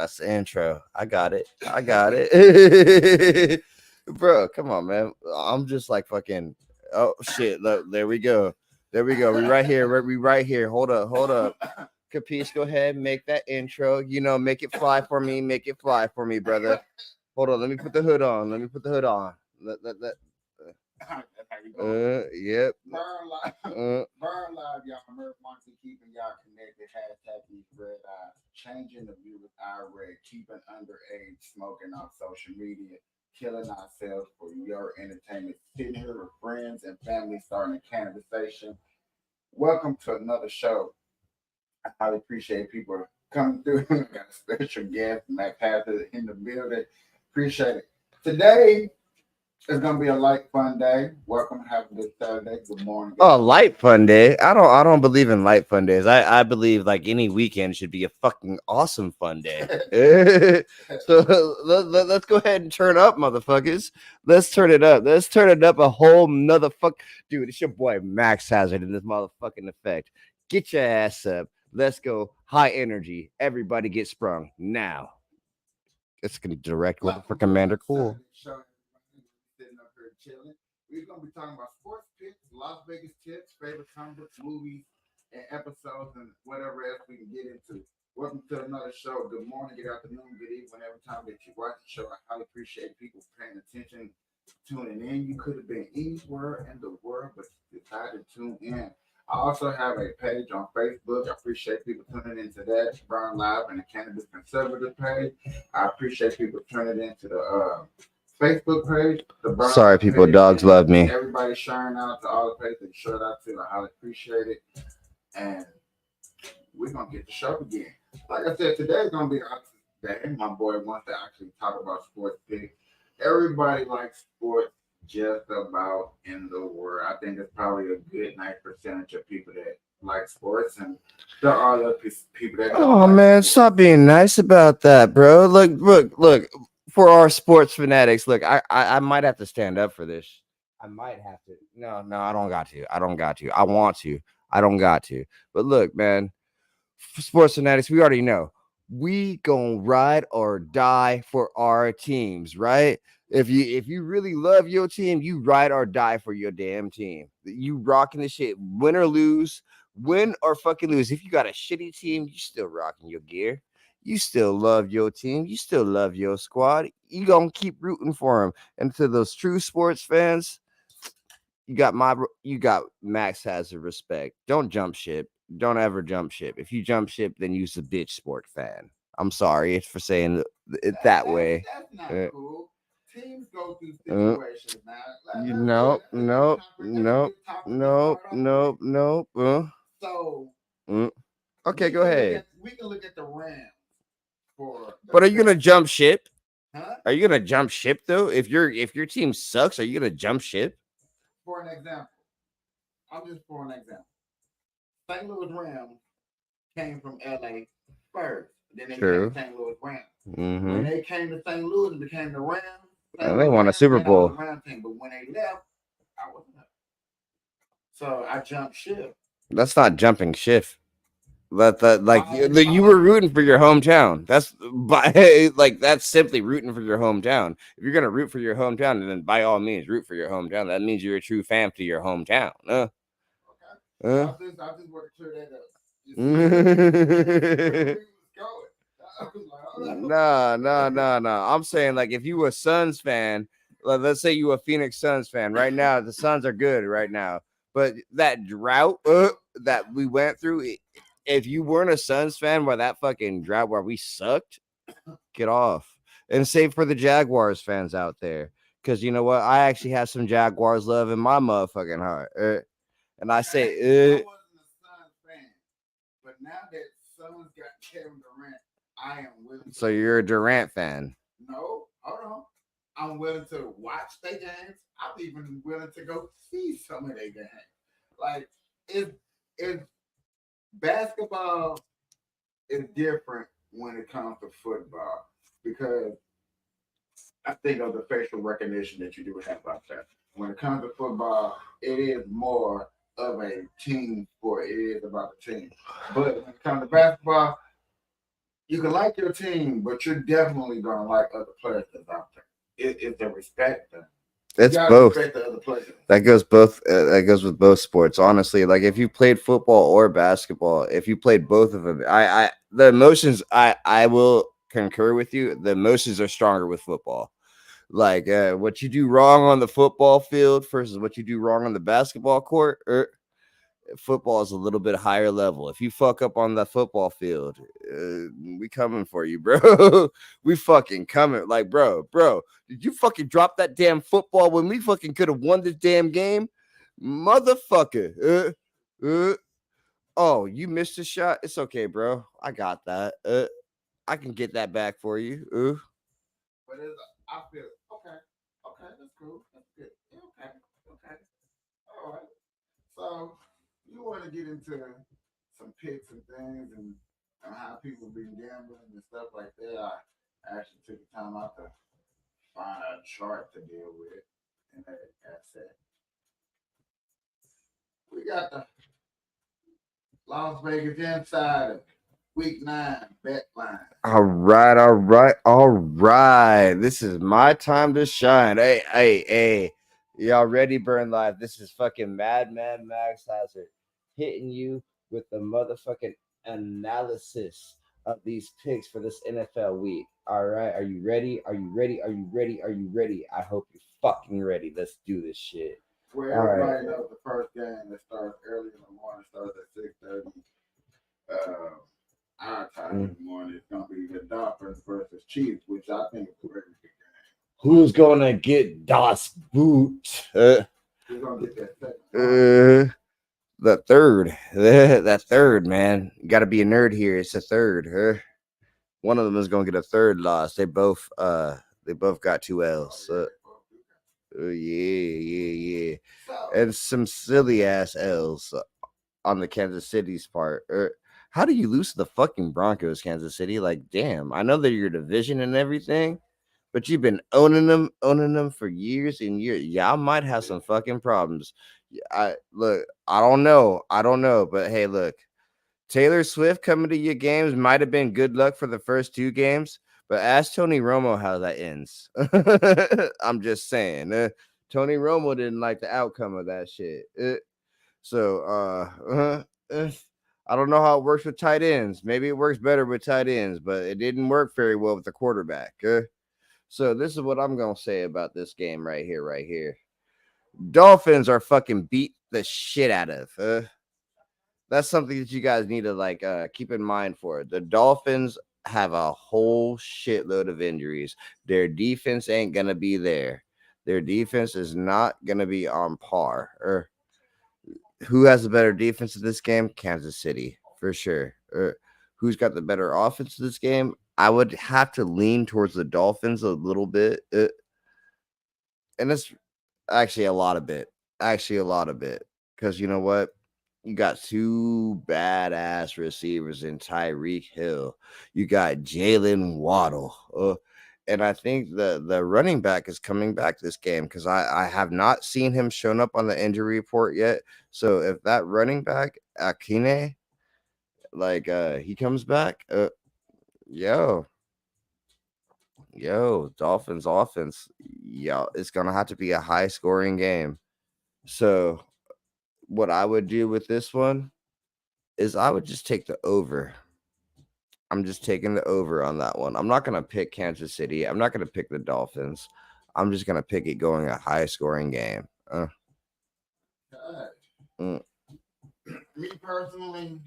That's the intro. I got it. I got it. Bro, come on, man. I'm just like fucking. Oh shit! Look, there we go. There we go. We right here. We right here. Hold up. Hold up. Capiche, go ahead. Make that intro. You know, make it fly for me. Make it fly for me, brother. Hold on. Let me put the hood on. Let me put the hood on. Let. Yep. Burn live, y'all. Murph Monty keeping y'all connected. Hashtag these red eyes. Changing the view with our red. Keeping underage smoking on social media. Killing ourselves for your entertainment. Sitting here with friends and family starting a conversation. Welcome to another show. I highly appreciate people coming through. We got a special guest, Matt Panther, in the building. Appreciate it. Today it's gonna be a light, fun day. Welcome, have a good Saturday. Good morning. Good Oh, afternoon. light fun day. I don't believe in light fun days. I believe like any weekend should be a fucking awesome fun day. So let's go ahead and turn up, motherfuckers. Let's turn it up. Let's turn it up a whole nother fuck. Dude, it's your boy Max Hazard in this motherfucking effect. Get your ass up. Let's go. High energy. Everybody get sprung now. It's gonna be direct order for Welcome to Commander another Cool. Saturday show. Everybody. We're sitting up here chilling. We're gonna be talking about sports picks, Las Vegas tips, favorite comic books, movies, and episodes, and whatever else we can get into. Welcome to another show. Good morning, good afternoon, good evening, whenever time that you watch the show. I highly appreciate people paying attention, tuning in. You could have been anywhere in the world, but you decided to tune in. I also have a page on Facebook. I appreciate people tuning into that. Burn Live and the Cannabis Conservative page. I appreciate people turning into the Facebook page, the Burn Sorry, Live people. page, Dogs and love me. everybody sharing out to all the pages that you shared out to. I highly appreciate it. And we're gonna get the show again. Like I said, today's gonna be an awesome day. My boy wants to actually talk about sports picks. Everybody likes sports just about in the world. I think it's probably a good nice percentage of people that like sports, and there are other people that don't Oh like man, sports. stop being nice about that, bro. Look. For our sports fanatics, look, I might have to stand up for this. I might have to. No, I don't got to. I don't got to. I want to. I don't got to. But look, man, sports fanatics, we already know we gonna ride or die for our teams, right? If you really love your team, you ride or die for your damn team. You rocking the shit, win or fucking lose. If you got a shitty team, you still rocking your gear. You still love your team. You still love your squad. You gonna keep rooting for them. And to those true sports fans, you got Max has a respect. Don't jump ship. Don't ever jump ship. If you jump ship, then you's a bitch sport fan. I'm sorry for saying it that way. That's not Uh, cool. Teams go through uh, situations now. Let's do it. nope, That's a good nope, topic. That's a nope, good topic to nope, start off with. nope, nope. So Uh. Okay, go ahead. we can look at the Rams for the But are you gonna best, jump ship? huh? Are you gonna jump ship though? If your team sucks, are you gonna jump ship? For an example, I'm just for an example. St. Louis Rams came from LA first. Then they became True. the St. Louis Rams. When Mm-hmm. they came to St. Louis and became the Rams, St. And they Louis won a Rams, Super then I was Bowl. a Rams team. But when they left, I wasn't up. So I jumped ship. That's not jumping ship. That like By you were rooting for your hometown. That's by like that's simply rooting for your hometown. If you're gonna root for your hometown, then by all means root for your hometown. That means you're a true fan to your hometown. okay. Uh. I just want to clear that up. You see where Nah, we was going. I was like, hold nah. I'm saying like if you a Suns fan, let's say you a Phoenix Suns fan. Right now, the Suns are good right now, but that drought that we went through. If you weren't a Suns fan by that fucking drought where we sucked, get off. And save for the Jaguars fans out there, because you know what, I actually have some Jaguars love in my motherfucking heart. And I okay. say, I wasn't a Suns fan, but now that Suns got Kevin Durant, I am willing to so you're a Durant fan. no, hold on. I'm willing to watch their games. I'm even willing to go see some of their games. Like it basketball is different when it comes to football because I think of the facial recognition that you do have out there. When it comes to football, it is more of a team sport. It is about the team. But when it comes to basketball, you can like your team, but you're definitely gonna like other players that's out there. It's the respect thing. You It's gotta both. respect the other players. That goes both. That goes with both sports. Honestly, like if you played football or basketball, if you played both of them, the emotions. I will concur with you. The emotions are stronger with football. Like what you do wrong on the football field versus what you do wrong on the basketball court. Football is a little bit higher level. If you fuck up on the football field, we coming for you, bro. We fucking coming. Like, bro, did you fucking drop that damn football when we fucking could have won this damn game, motherfucker? Oh, you missed a shot. It's okay, bro. I got that. I can get that back for you. But it's, I feel okay. Okay, that's cool. That's good. Yeah, okay. Okay. All right. So you want to get into some picks and things and how people been gambling and stuff like that. I actually took the time out to find a chart to deal with. And that said, we got the Las Vegas Insider Week 9 bet line. All right. This is my time to shine. Hey. Y'all ready, Burn Live? This is fucking Madman Max Hazard hitting you with the motherfucking analysis of these picks for this NFL week. All right, are you ready? Are you ready? Are you ready? Are you ready? I hope you're fucking ready. Let's do this shit. For All right. everybody knows the first game that starts early in the morning, starts at 6:30. Our time in the morning is gonna be the Dolphins versus Chiefs, which I think is a very good game. Who's gonna get Das Boot? Who's gonna get that second? The third. That third, man. You gotta be a nerd here. It's a third. One of them is gonna get a third loss. They both got 2 L's. Yeah. And some silly ass L's on the Kansas City's part. How do you lose to the fucking Broncos, Kansas City? Like, damn. I know they're your division and everything, but you've been owning them for years and years. Y'all might have some fucking problems. I don't know, but hey, look, Taylor Swift coming to your games might have been good luck for the first 2 games, but ask Tony Romo how that ends. I'm just saying, Tony Romo didn't like the outcome of that shit. I don't know how it works with tight ends. Maybe it works better with tight ends, but it didn't work very well with the quarterback. So this is what I'm gonna say about this game right here. Dolphins are fucking beat the shit out of. That's something that you guys need to keep in mind for. The Dolphins have a whole shitload of injuries. Their defense ain't gonna be there. Their defense is not gonna be on par. Who has a better defense in this game? Kansas City, for sure. Who's got the better offense in this game? I would have to lean towards the Dolphins a little bit. And it's actually a lot of bit. Because you know what? You got 2 badass receivers in Tyreek Hill. You got Jalen Waddle. And I think the running back is coming back this game because I have not seen him shown up on the injury report yet. So if that running back, Akine, he comes back, yo, Dolphins offense, it's gonna have to be a high scoring game. So what I would do with this one is I would just take the over. I'm just taking the over on that one. I'm not gonna pick Kansas City. I'm not gonna pick the Dolphins. I'm just gonna pick it going a high scoring game. Me personally,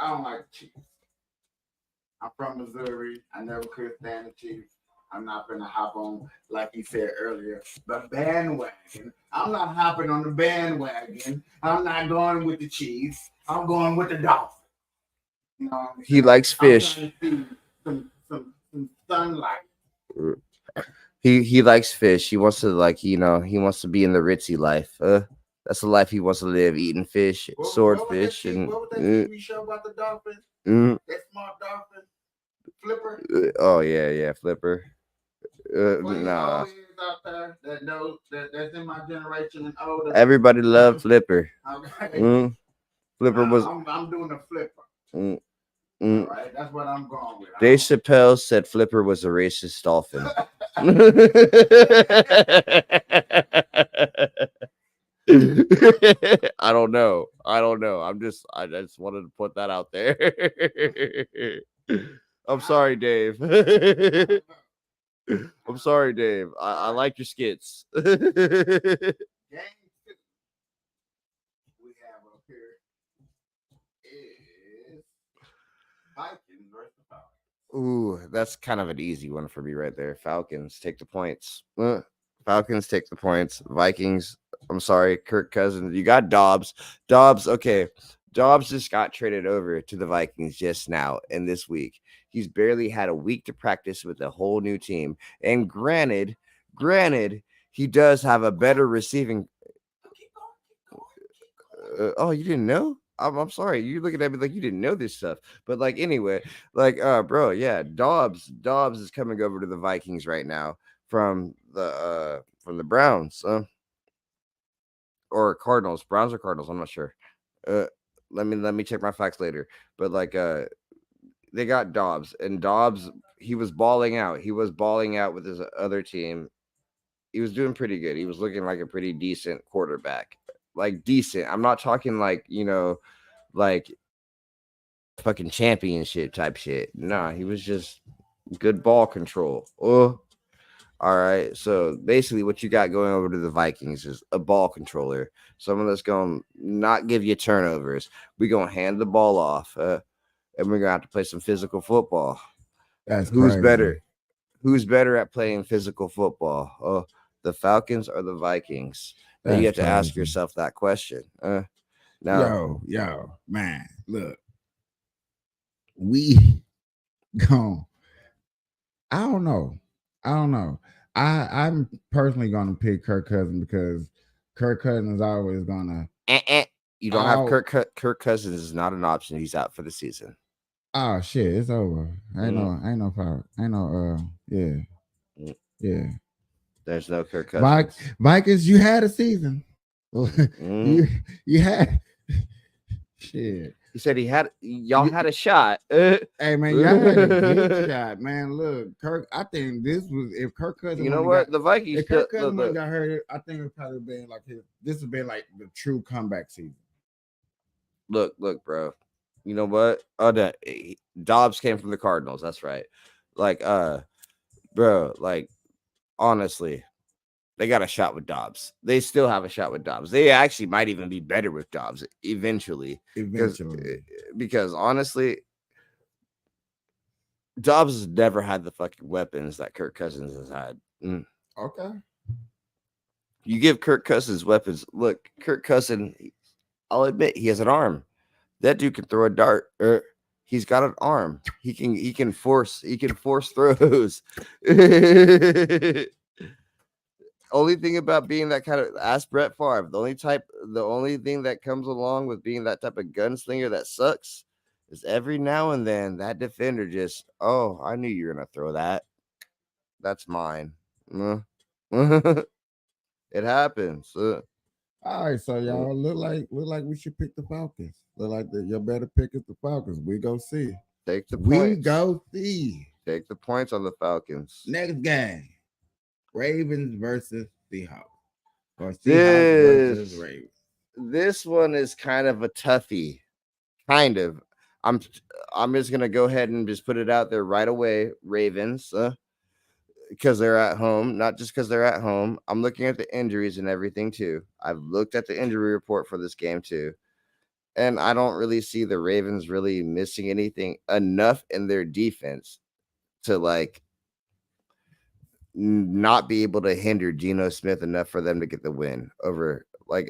I don't like the Chiefs. I'm from Missouri. I never could stand the Chiefs. I'm not gonna hop on, like you said earlier, the bandwagon. I'm not hopping on the bandwagon. I'm not going with the Chiefs. I'm going with the Dolphins. You know, he likes fish. Some sunlight. He likes fish. He wants to he wants to be in the ritzy life. That's the life he wants to live, eating fish, swordfish, and what was that TV show about the dolphins? That smart dolphin, Flipper. Oh yeah, Flipper. Nah. Out there that knows that's in my generation and older. Everybody loved Flipper. Okay. Flipper was. I'm doing a Flipper. All right, that's what I'm going with. Dave Chappelle said Flipper was a racist dolphin. I don't know. I just wanted to put that out there. I'm sorry, Dave. I'm sorry, Dave. I like your skits. Game two we have up here is Vikings versus Falcons. Ooh, that's kind of an easy one for me right there. Falcons take the points. Falcons take the points. Vikings. I'm sorry, Kirk Cousins. You got Dobbs. Dobbs. Okay, Dobbs just got traded over to the Vikings just now in this week. He's barely had a week to practice with a whole new team. And granted, he does have a better receiving. Oh, you didn't know? I'm sorry. You looking at me like you didn't know this stuff. But like anyway, like bro, yeah, Dobbs is coming over to the Vikings right now from the Browns or Cardinals, Browns or Cardinals. I'm not sure. Uh, let me check my facts later. But like they got Dobbs and Dobbs. He was balling out. He was balling out with his other team. He was doing pretty good. He was looking like a pretty decent quarterback. Like decent. I'm not talking like like fucking championship type shit. Nah, he was just good ball control. Oh, all right. So basically, what you got going over to the Vikings is a ball controller, someone that's going to not give you turnovers. We're going to hand the ball off, and we're going to have to play some physical football. That's Who's crazy. better? Who's better at playing physical football? Oh, the Falcons or the Vikings? Now you That's have to ask crazy. yourself that question. Now, Yo, man, look, we gone. I don't know. I don't know. I'm personally gonna pick Kirk Cousins because Kirk Cousins is always gonna you don't have all Kirk Cousins is not an option. He's out for the season. oh shit, it's over. Mm, Ain't no power. Ain't no yeah, mm. yeah. There's no Kirk Vi- Cousins. Vikings, you had a season. Mm. you you had shit. He said y'all You, had a shot. hey man, y'all had a good shot, man. Look, Kirk. I think this was if Kirk Cousins You know wouldn't have got what? The Vikings if Kirk look, Cousins wouldn't look, got hurt, I think it probably been like this has been like the true comeback season. look, bro. You know what? Dobbs came from the Cardinals. That's right. Like, bro, like honestly, they got a shot with Dobbs. They still have a shot with Dobbs. They actually might even be better with Dobbs eventually. Because Eventually, because honestly, Dobbs has never had the fucking weapons that Kirk Cousins has had. okay. You give Kirk Cousins weapons. Look, Kirk Cousins, I'll admit he has an arm. That dude can throw a dart. He's got an arm. He can force throws. Only thing about being that kind of ask Brett Favre. The only thing that comes along with being that type of gunslinger that sucks is every now and then that defender just, oh, I knew you were gonna throw that. That's mine. Mm. It happens. All right, so Mm. y'all look like we should pick the Falcons. Look like your better pick is the Falcons. We go see. Take the We points. go see. Take the points on the Falcons. Next game. Ravens versus Seahawks. Or Seahawks versus This Ravens. this one is kind of a toughie. Kind of. I'm I'm just gonna go ahead and just put it out there right away. Ravens, because they're at home, not just because they're at home. I'm looking at the injuries and everything too. I've looked at the injury report for this game too, and I don't really see the Ravens really missing anything enough in their defense to like not be able to hinder Geno Smith enough for them to get the win over like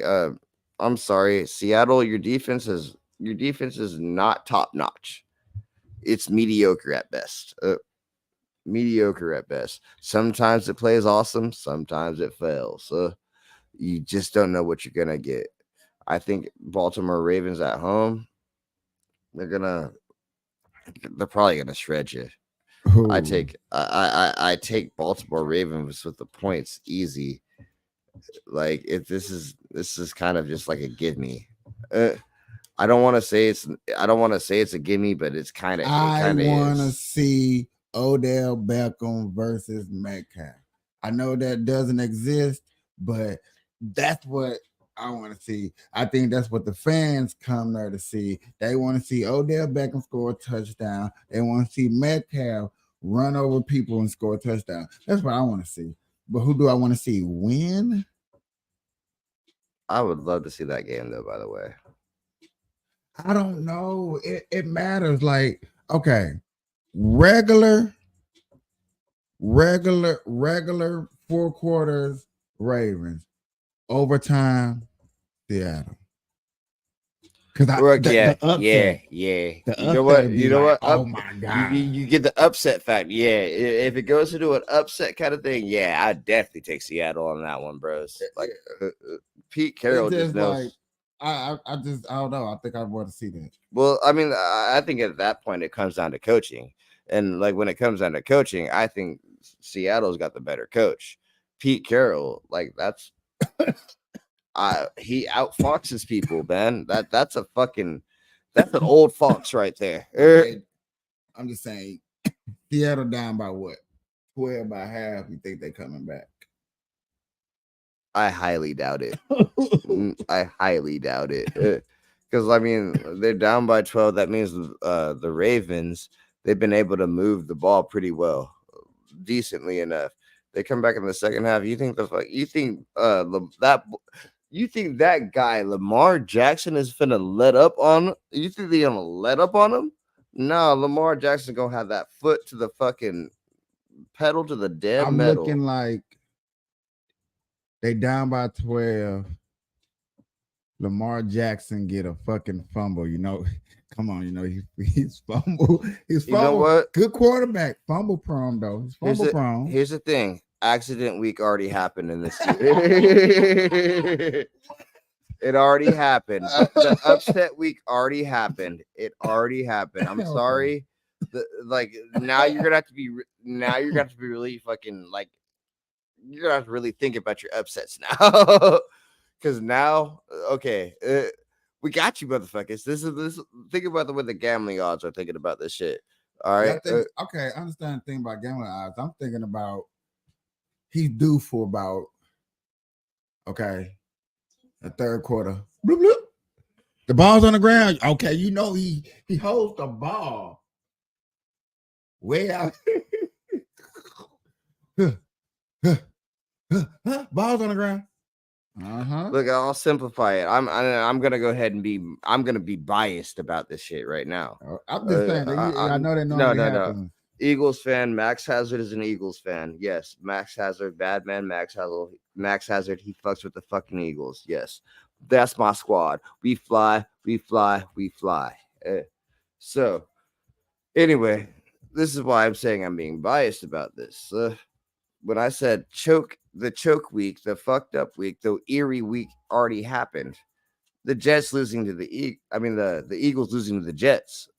I'm sorry, Seattle, your defense is not top notch. It's mediocre at best. Mediocre at best. Sometimes it plays awesome, sometimes it fails. You just don't know what you're gonna get. I think Baltimore Ravens at home, they're gonna they're probably gonna shred you. I Who? take I take Baltimore Ravens with the points easy. Like if this is kind of just like a give me. Uh, I don't want to say it's a gimme, but it I kind of want to is. see Odell Beckham versus Metcalf. I know that doesn't exist, but that's what I want to see. I think that's what the fans come there to see. They want to see Odell Beckham score a touchdown. They want to see Metcalf run over people and score a touchdown. That's what I want to see. But who do I want to see win? I would love to see that game though. By the way, I don't know. It matters. Like, okay, regular, regular 4 quarters, Ravens. Overtime, Seattle. Because Brooke, the yeah. upset, the You know upset what? would You be know like, what? oh my God. You get the upset fact. Yeah, if it goes into an upset kind of thing, yeah, I definitely take Seattle on that one, bros. Like Pete It's Carroll just just like knows. I don't know. I think I want to see that. Well, I mean, I think at that point it comes down to coaching, and like when it comes down to coaching, I think Seattle's got the better coach. Pete Carroll, like that's he outfoxes people, man. That's a fucking that's an old fox right there. Okay, I'm just saying, Seattle down by what? 12 by half. You think they coming back? I highly doubt it. I highly doubt it. Because I mean, they're down by 12. That means the Ravens, they've been able to move the ball pretty well, decently enough. They come back in the second half. You think you think that guy Lamar Jackson is finna let up on? You think they gonna let up on him? No, Lamar Jackson gonna have that foot to the fucking pedal to the damn I'm looking metal. like they down by 12. Lamar Jackson get a fucking fumble. Come on, he's fumble. He's You know fumble. what? Good quarterback. Fumble prone though. He's fumble prone. Here's the thing. Accident week already happened in this. It already happened. The upset week already happened. It already happened. I'm Okay. sorry. Like now you're gonna have to be now you're gonna have to be really fucking like you're gonna have to really think about your upsets now. Because now, okay, we got you, motherfuckers. This. Think about the way the gambling odds are thinking about this shit. All Yeah, right. okay, I understand the thing about gambling odds. I'm thinking about he's due for about okay, the third quarter. Bloop, bloop. The ball's on the ground. Okay, he holds the ball way out. Ball's on the ground. Look, I'll simplify it. I'm gonna go ahead and I'm gonna be biased about this shit right now. I'm just saying. I know that No, normally happens. Eagles fan. Max Hazard is an Eagles fan. Yes, Max Hazard, bad man. Max Hazard. Max Hazard. He fucks with the fucking Eagles. Yes, that's my squad. We fly. We fly. We fly. So anyway, this is why I'm saying I'm being biased about this. When I said the choke week, the fucked up week, the eerie week already happened. The Jets losing to the Eagles losing to the Jets.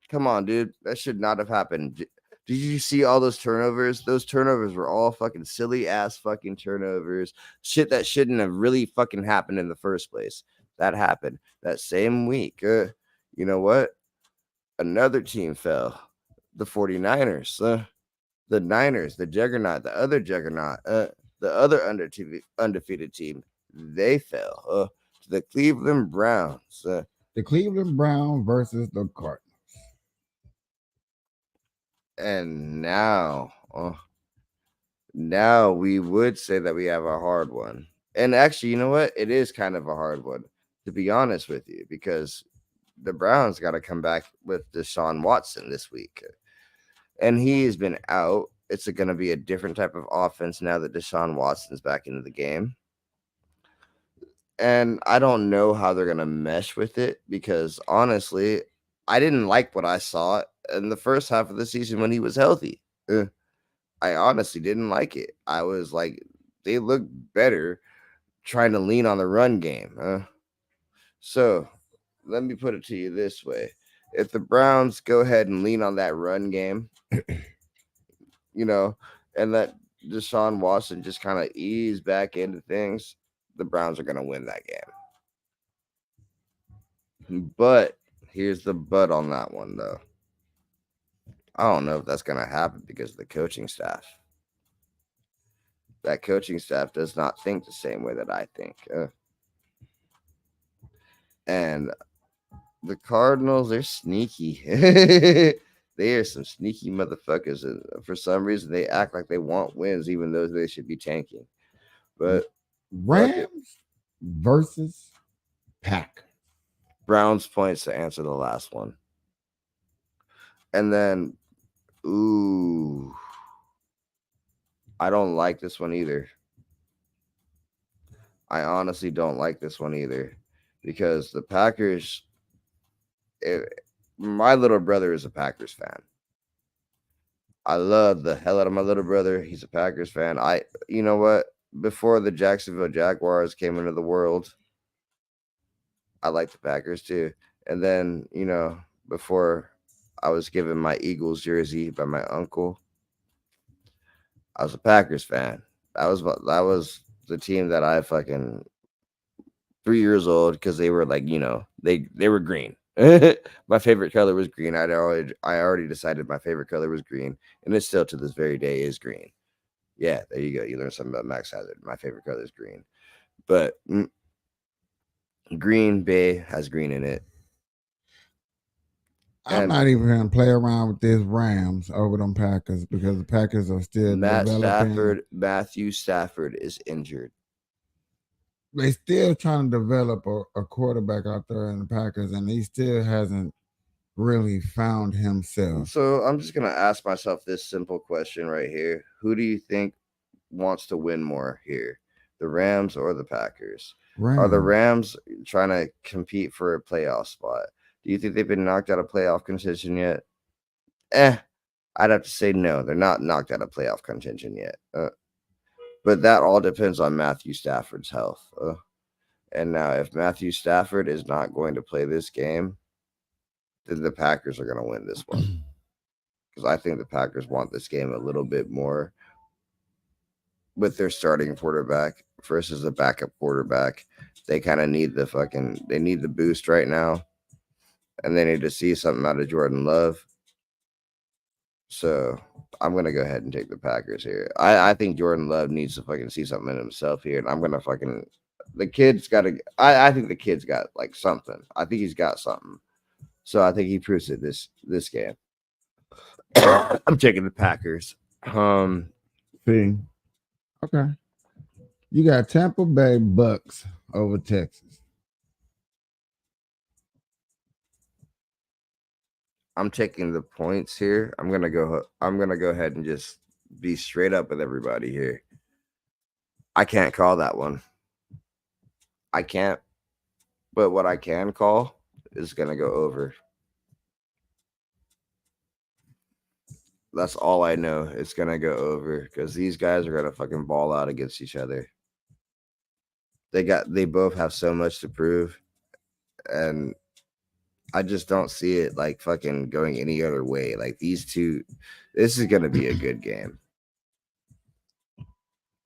Come on, dude. That should not have happened. Did you see all those turnovers? Those turnovers were all fucking silly ass fucking turnovers. Shit that shouldn't have really fucking happened in the first place. That happened that same week. You know what? Another team fell. The 49ers. The Niners, the juggernaut, the other juggernaut, the other undefeated team, they fell to the Cleveland Browns. The Cleveland Browns versus the Cardinals. And now we would say that we have a hard one. And actually, you know what? It is kind of a hard one, to be honest with you, because the Browns got to come back with Deshaun Watson this week. And he has been out. It's going to be a different type of offense now that Deshaun Watson's back into the game. And I don't know how they're going to mesh with it because honestly, I didn't like what I saw in the first half of the season when he was healthy. I honestly didn't like it. I was like, they look better trying to lean on the run game. So let me put it to you this way. If the Browns go ahead and lean on that run game, and let Deshaun Watson just kind of ease back into things, the Browns are going to win that game. But here's the but on that one, though. I don't know if that's going to happen because of the coaching staff. That coaching staff does not think the same way that I think. And the Cardinals, they're sneaky. They are some sneaky motherfuckers, and for some reason they act like they want wins, even though they should be tanking. But fuck it. Rams versus Packers. Browns points to answer the last one, and then ooh, I don't like this one either. I honestly don't like this one either because the Packers. It, my little brother is a Packers fan. I love the hell out of my little brother. He's a Packers fan. You know what? Before the Jacksonville Jaguars came into the world, I liked the Packers too. And then, before I was given my Eagles jersey by my uncle, I was a Packers fan. That was the team that I fucking 3 years old because they were like, they were green. My favorite color was green. I already decided my favorite color was green, and it still to this very day is green. Yeah, there you go. You learned something about Max Hazard. My favorite color is green, but Green Bay has green in it. I'm And not even gonna play around with this Rams over them Packers because the Packers are still developing. Matthew Stafford is injured. They still trying to develop a quarterback out there in the Packers, and he still hasn't really found himself. So I'm just gonna ask myself this simple question right here: who do you think wants to win more here, the Rams or the Packers? Are the Rams. Rams trying to compete for a playoff spot? Do you think they've been knocked out of playoff contention yet? I'd have to say no. They're not knocked out of playoff contention yet. But that all depends on Matthew Stafford's health. And now, if Matthew Stafford is not going to play this game, then the Packers are going to win this one. Because I think the Packers want this game a little bit more with their starting quarterback versus a backup quarterback. They kind of need they need the boost right now. And they need to see something out of Jordan Love. So I'm gonna go ahead and take the Packers here. I think Jordan Love needs to fucking see something in himself here, and I'm gonna fucking the kid's got to. I think the kid's got like something. I think he's got something. So I think he proves it this game. I'm taking the Packers. See, okay, you got Tampa Bay Bucks over Texas. I'm taking the points here. I'm gonna go ahead and just be straight up with everybody here. I can't call that one. I can't. But what I can call is gonna go over. That's all I know. It's gonna go over because these guys are gonna fucking ball out against each other. They both have so much to prove, and I just don't see it like fucking going any other way. Like these two, this is gonna be a good game.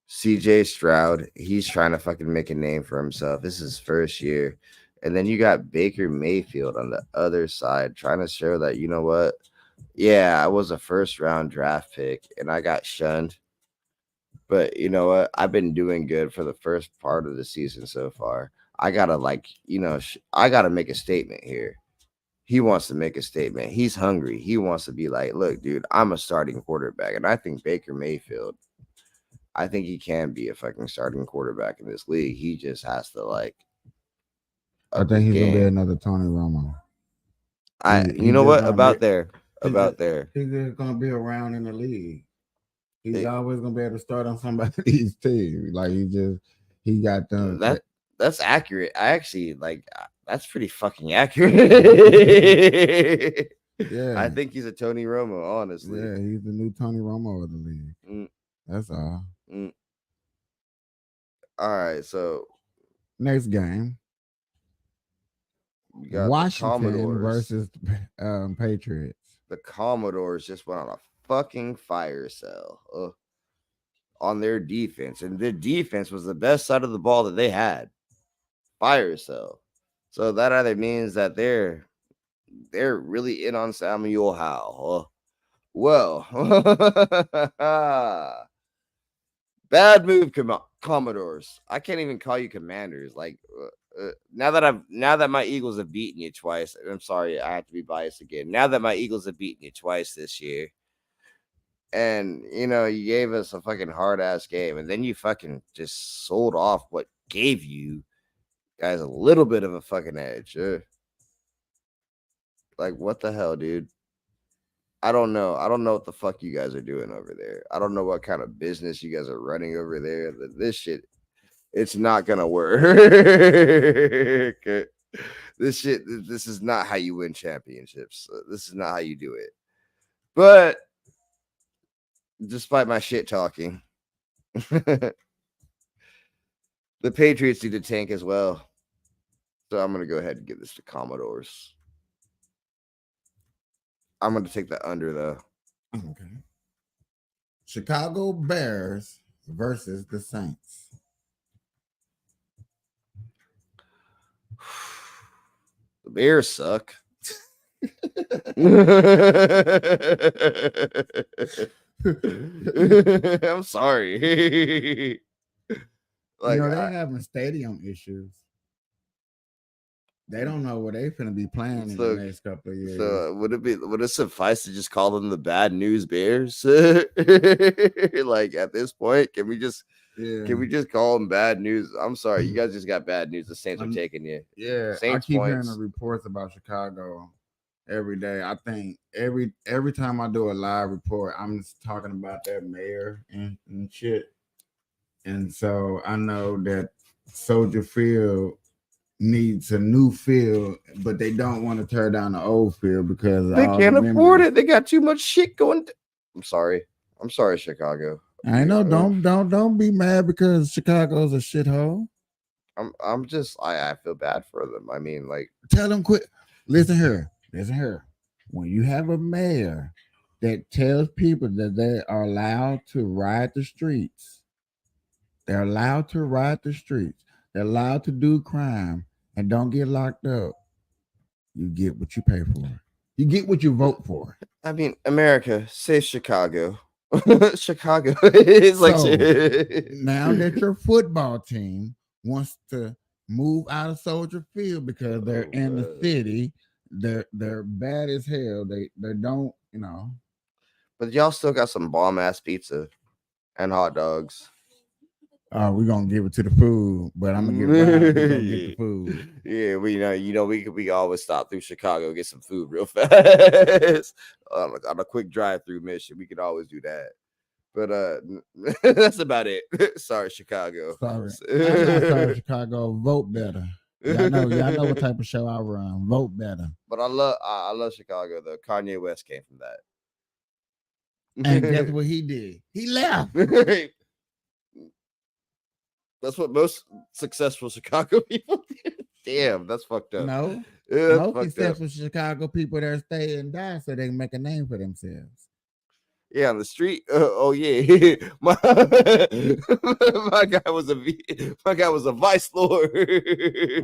CJ Stroud, he's trying to fucking make a name for himself. This is his first year. And then you got Baker Mayfield on the other side trying to show that, you know what? Yeah, I was a first round draft pick and I got shunned. But you know what? I've been doing good for the first part of the season so far. I gotta I gotta make a statement here. He wants to make a statement. He's hungry. He wants to be like, look, dude, I'm a starting quarterback. And I think Baker Mayfield, I think he can be a fucking starting quarterback in this league. He just has to like I up think his he's gonna be game. another Tony Romo. You know Just what? gonna be. About there. He's just gonna be around in the league. He's It- always gonna be able to start on somebody's team. Like he got them. that's accurate. I actually that's pretty fucking accurate. I Yeah, think he's a Tony Romo, honestly. yeah, he's the new Tony Romo of the league. Mm, That's all. mm. All right, so Next game, we got the Washington Commodores. versus Patriots. The Commodores just went on a fucking fire sale on their defense, and their defense was the best side of the ball that they had. Fire sale. So that either means that they're really in on Samuel Howe. Well, bad move, Commodores. I can't even call you Commanders. Like, now that my Eagles have beaten you twice, I'm sorry, I have to be biased again. Now that my Eagles have beaten you twice this year, and you gave us a fucking hard ass game, and then you fucking just sold off what gave you guys a little bit of a fucking edge. Like, what the hell, dude? I don't know. I don't know what the fuck you guys are doing over there. I don't know what kind of business you guys are running over there. This shit, it's not gonna work. This is not how you win championships. This is not how you do it. But despite my shit talking, the Patriots need to tank as well. So I'm gonna go ahead and give this to Commodores. I'm gonna take the under though. Okay. Chicago Bears versus the Saints. The Bears suck. I'm sorry. Like, they're having stadium issues. They don't know where they're going to be playing in the next couple of years. So would it suffice to just call them the Bad News Bears? Like, at this point, can we just call them bad news? I'm sorry, you guys just got bad news. The Saints are taking you. Yeah, Saints I keep points. hearing the reports about Chicago every day. I think every time I do a live report, I'm just talking about their mayor and shit. And so I know that Soldier Field needs a new field, but they don't want to tear down the old field because they can't afford it. They got too much shit going. I'm sorry, Chicago. I know. Don't be mad because Chicago's a shithole. I'm just I feel bad for them. I mean, like, tell them quit. Listen here. When you have a mayor that tells people that they are allowed to ride the streets, they're allowed to ride the streets. They're allowed to do crime and don't get locked up. You get what you pay for. You get what you vote for. I mean, America, say Chicago. Chicago is like now that your football team wants to move out of Soldier Field because they're in the city, they're bad as hell. They don't, But y'all still got some bomb ass pizza and hot dogs. We're gonna give it to the food, but I'm gonna get the food. Yeah, we always stop through Chicago, get some food real fast on a quick drive-through mission. We could always do that. But that's about it. Sorry, Chicago. Sorry. I'm not sorry, Chicago. Vote better. Y'all know what type of show I run. Vote better. But I love Chicago though. Kanye West came from that. And guess what he did? He left. That's what most successful Chicago people do. Damn, that's fucked up. No, yeah, most successful Chicago people there stay and die so they can make a name for themselves. Yeah, on the street. Oh yeah, my guy was a vice lord.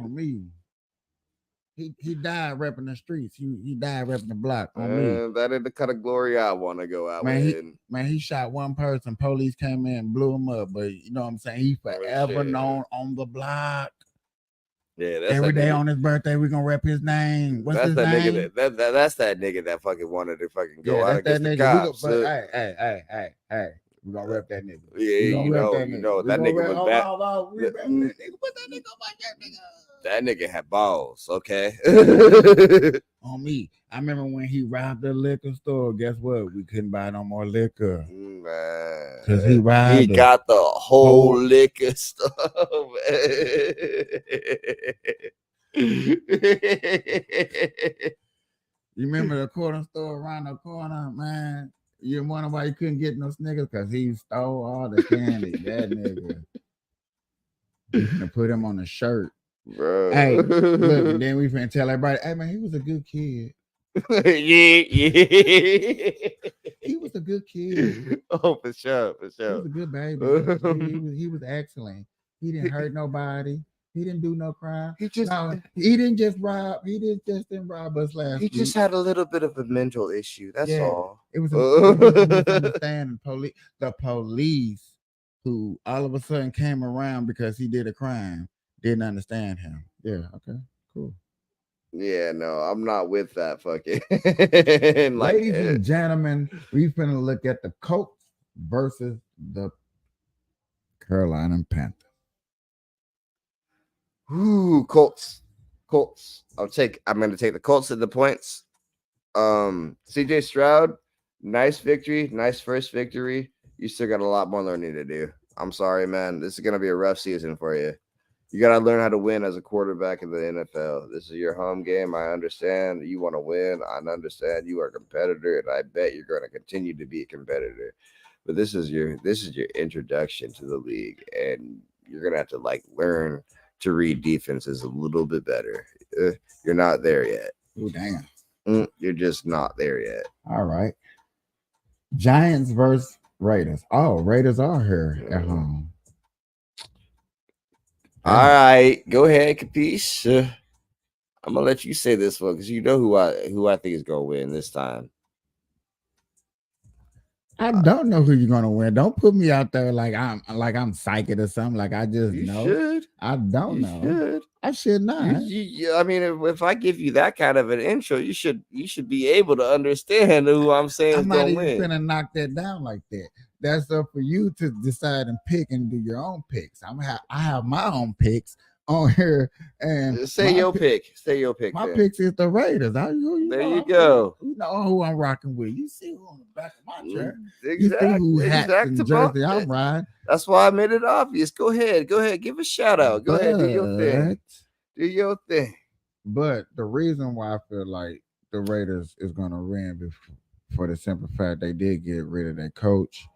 On me. He died repping the streets. He died repping the block. On me. That ain't the kind of glory I want to go out with. He shot one person. Police came in and blew him up. But you know what I'm saying? He forever known on the block. Yeah, that's every day on his birthday we're gonna rep his name. What's his name? That's that nigga that fucking wanted to fucking go out against the cops. Hey, we're gonna rep that nigga. Yeah, that nigga was bad. That nigga had balls, okay? On me. I remember when he robbed the liquor store. Guess what? We couldn't buy no more liquor. Because he got the whole liquor store. You remember the corner store around the corner, man? You wonder why you couldn't get no Snickers? Because he stole all the candy. That nigga. And put him on a shirt. Bro. Hey, look, then we finna tell everybody, hey man, he was a good kid. Yeah. He was a good kid. Oh, for sure. He was a good baby. He was excellent. He didn't hurt nobody. He didn't do no crime. He didn't just rob. He didn't rob us last week. He just had a little bit of a mental issue. That's all. It was a misunderstanding. The police, who all of a sudden came around because he did a crime, didn't understand him. Yeah. Okay. Cool. Yeah, no, I'm not with that fucking like Ladies and gentlemen, we finna look at the Colts versus the Carolina Panthers. Colts. Colts. I'm gonna take the Colts at the points. CJ Stroud, nice victory, nice first victory. You still got a lot more learning to do. I'm sorry, man. This is gonna be a rough season for you. You got to learn how to win as a quarterback in the NFL. This is your home game. I understand you want to win. I understand you are a competitor, and I bet you're going to continue to be a competitor. But this is your introduction to the league, and you're going to have to like learn to read defenses a little bit better. You're not there yet. Oh, damn. You're just not there yet. All right. Giants versus Raiders. Oh, Raiders are here at home. All right, go ahead, Capiche. I'm gonna let you say this one because you know who I think is gonna win this time. I don't know who you're gonna win. Don't put me out there like I'm psychic or something. Like I just You know. should. I don't You know. should. I should not. I mean, if I give you that kind of an intro, you should be able to understand who I'm saying is I'm not gonna even win. gonna knock that down like that. That's up for you to decide and pick and do your own picks. I have my own picks on here, and Say your pick. Say your pick. my then. picks is the Raiders. There you go. You know who I'm rocking with. You see who on the back of my shirt. Exactly. You see who hats and jersey I'm riding. That's why I made it obvious. Go ahead. Give a shout out. Go ahead. Do your thing. Do your thing. But the reason why I feel like the Raiders is going to win for the simple fact they did get rid of their coach.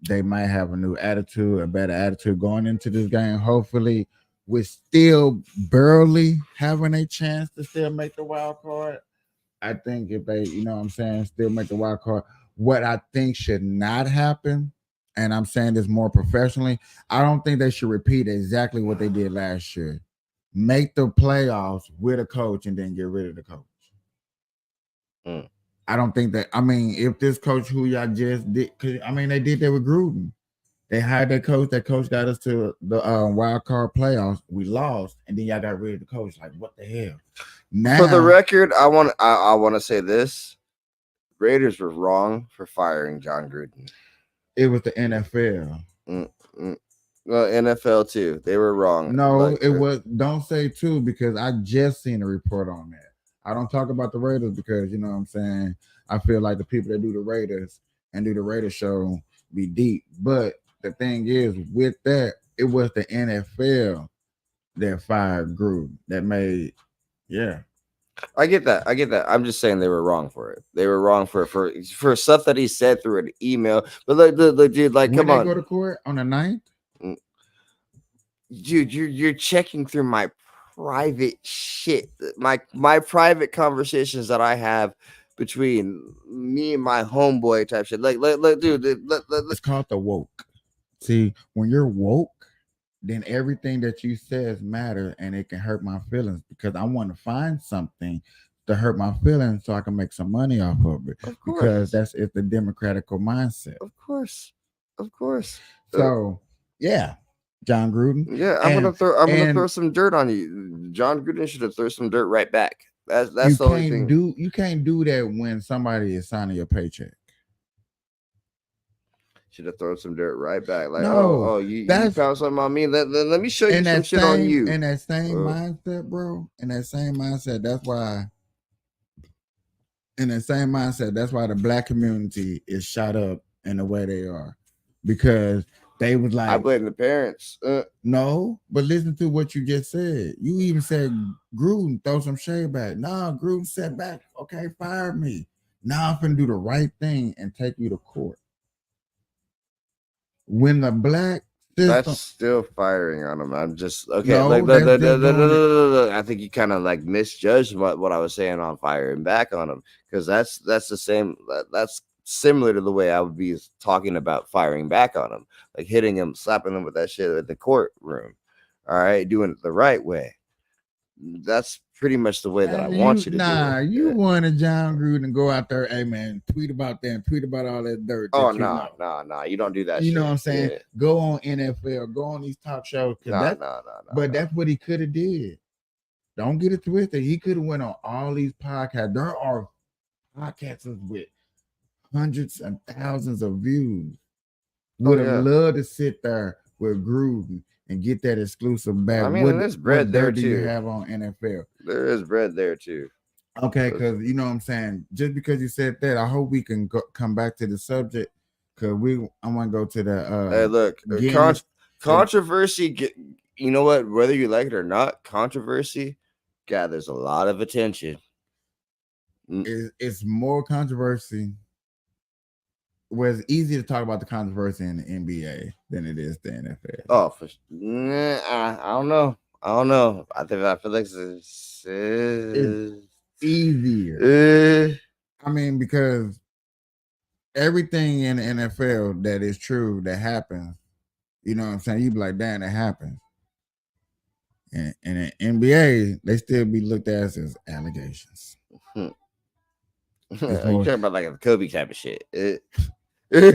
They might have a new attitude, a better attitude going into this game. Hopefully, we're still barely having a chance to still make the wild card. I think if they, you know what I'm saying, still make the wild card, what I think should not happen, and I'm saying this more professionally, I don't think they should repeat exactly what they did last year. Make the playoffs with a coach and then get rid of the coach. I don't think that. I mean, if this coach who y'all just did, cause I mean, they did that with Gruden. They hired that coach. That coach got us to the wild card playoffs. We lost, and then y'all got rid of the coach. Like, what the hell? Now, for the record, I want to say this: Raiders were wrong for firing John Gruden. It was the NFL. Well, NFL too. They were wrong. No, it was. Don't say too because I just seen a report on that. I don't talk about the Raiders because you know what I'm saying. I feel like the people that do the Raiders and do the Raiders show be deep. But the thing is, with that, it was the NFL that fired Gruden that made, yeah. I get that. I'm just saying they were wrong for it. They were wrong for stuff that he said through an email. But look, dude, like, when come on. Go to court on the 9th? Dude, you're checking through my private shit, my private conversations that I have between me and my homeboy type shit. Like, dude, it's called the woke. See, when you're woke, then everything that you says matter, and it can hurt my feelings because I want to find something to hurt my feelings so I can make some money off of it. Because it's the democratical mindset. Of course. So, yeah. John Gruden. Yeah, I'm gonna throw some dirt on you. John Gruden should have thrown some dirt right back. That's the only thing. You can't do that when somebody is signing your paycheck. Should have thrown some dirt right back. Like, you found something on me. Let me show you some shit on you. In that same mindset, bro. In that same mindset, that's why. In that same mindset, that's why the black community is shot up in the way they are, because they was like, I blame the parents. No, but listen to what you just said. You even said Gruden throw some shade back. Nah, Gruden said back. Okay, fire me. Now I'm gonna do the right thing and take you to court. When the black system, that's still firing on him. I'm just okay. No, I think you kind of like misjudged what I was saying on firing back on him, because that's the same. That's similar to the way I would be talking about firing back on him, like hitting him, slapping him with that shit in the courtroom. All right, doing it the right way. That's pretty much the way that I want you to do it. You wanted John Gruden to go out there, hey man, tweet about that, tweet about all that dirt. Oh no, you don't do that. You know what I'm saying? Yeah. Go on NFL, go on these talk shows. No. But that's what he could have did. don't get it twisted. He could have went on all these podcasts. There are podcasters with hundreds and thousands of views. Oh, Would have yeah. loved to sit there with Gruden and get that exclusive back. I mean, what there's bread what there dirt do you too. have on NFL? There is bread there too. Okay, because you know what I'm saying. Just because you said that, I hope we can come back to the subject. Cause I want to go to the Hey, look, Guinness. controversy. You know what? Whether you like it or not, controversy gathers a lot of attention. It's more controversy. Well, it's easier to talk about the controversy in the NBA than it is the NFL. Oh, I don't know. I don't know. I feel like it's easier. I mean, because everything in the NFL that is true that happens, you know what I'm saying? You be like, damn, that happens. And in NBA, they still be looked at as allegations. You talking about like a Kobe type of shit. Sorry,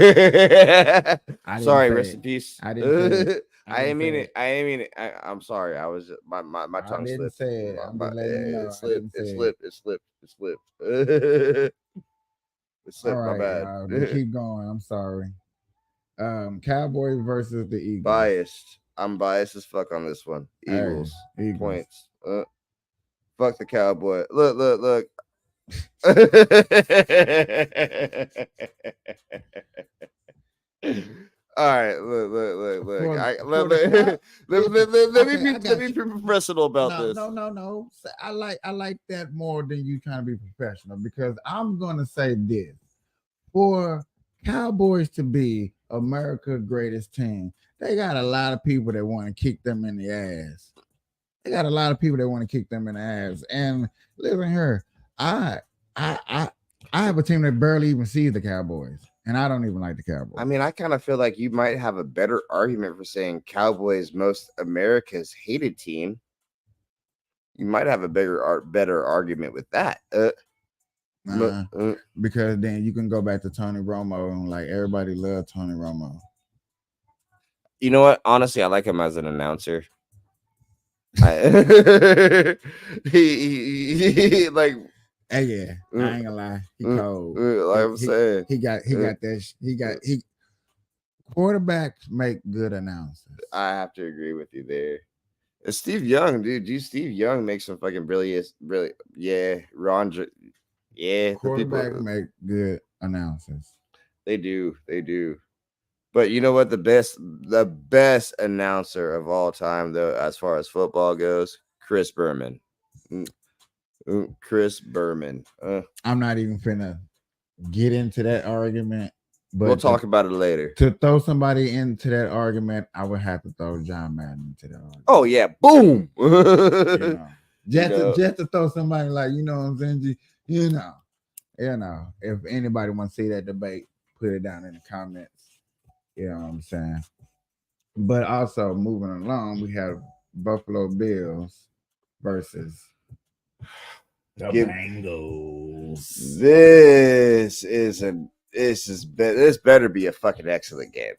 rest in peace. I didn't say it. I didn't mean it. I didn't mean it. I'm sorry. I was my tongue didn't slipped. Say it. I'm just letting you know. It slipped. It slipped. It slipped. It slipped. It slipped. All right, My bad. Keep going. I'm sorry. Cowboys versus the Eagles. Biased. I'm biased as fuck on this one. Eagles. Eagles. Points. Fuck the Cowboy. Look. All right, look. Let me be professional about this. No. I like that more than you trying to be professional, because I'm gonna say this: for Cowboys to be America's greatest team, they got a lot of people that want to kick them in the ass. And listen here, I have a team that barely even sees the Cowboys, and I don't even like the Cowboys. I mean, I kind of feel like you might have a better argument for saying Cowboys most America's hated team. You might have a better argument with that. Because then you can go back to Tony Romo, and like everybody loved Tony Romo. You know what? Honestly, I like him as an announcer. He like. Hey, yeah, I ain't gonna lie, he cold. Like I'm saying, quarterbacks make good announcers. I have to agree with you there. It's Steve Young, dude. Steve Young makes some fucking brilliant, yeah. Quarterbacks make good announcers. They do. But you know what? The best announcer of all time, though, as far as football goes, Chris Berman. Chris Berman. I'm not even finna get into that argument, but we'll talk about it later. To throw somebody into that argument, I would have to throw John Madden into that argument. Oh yeah, boom! Just to throw somebody, like, you know what I'm saying? You know, if anybody wants to see that debate, put it down in the comments. You know what I'm saying? But also, moving along, we have Buffalo Bills versus the Bengals. This better be a fucking excellent game.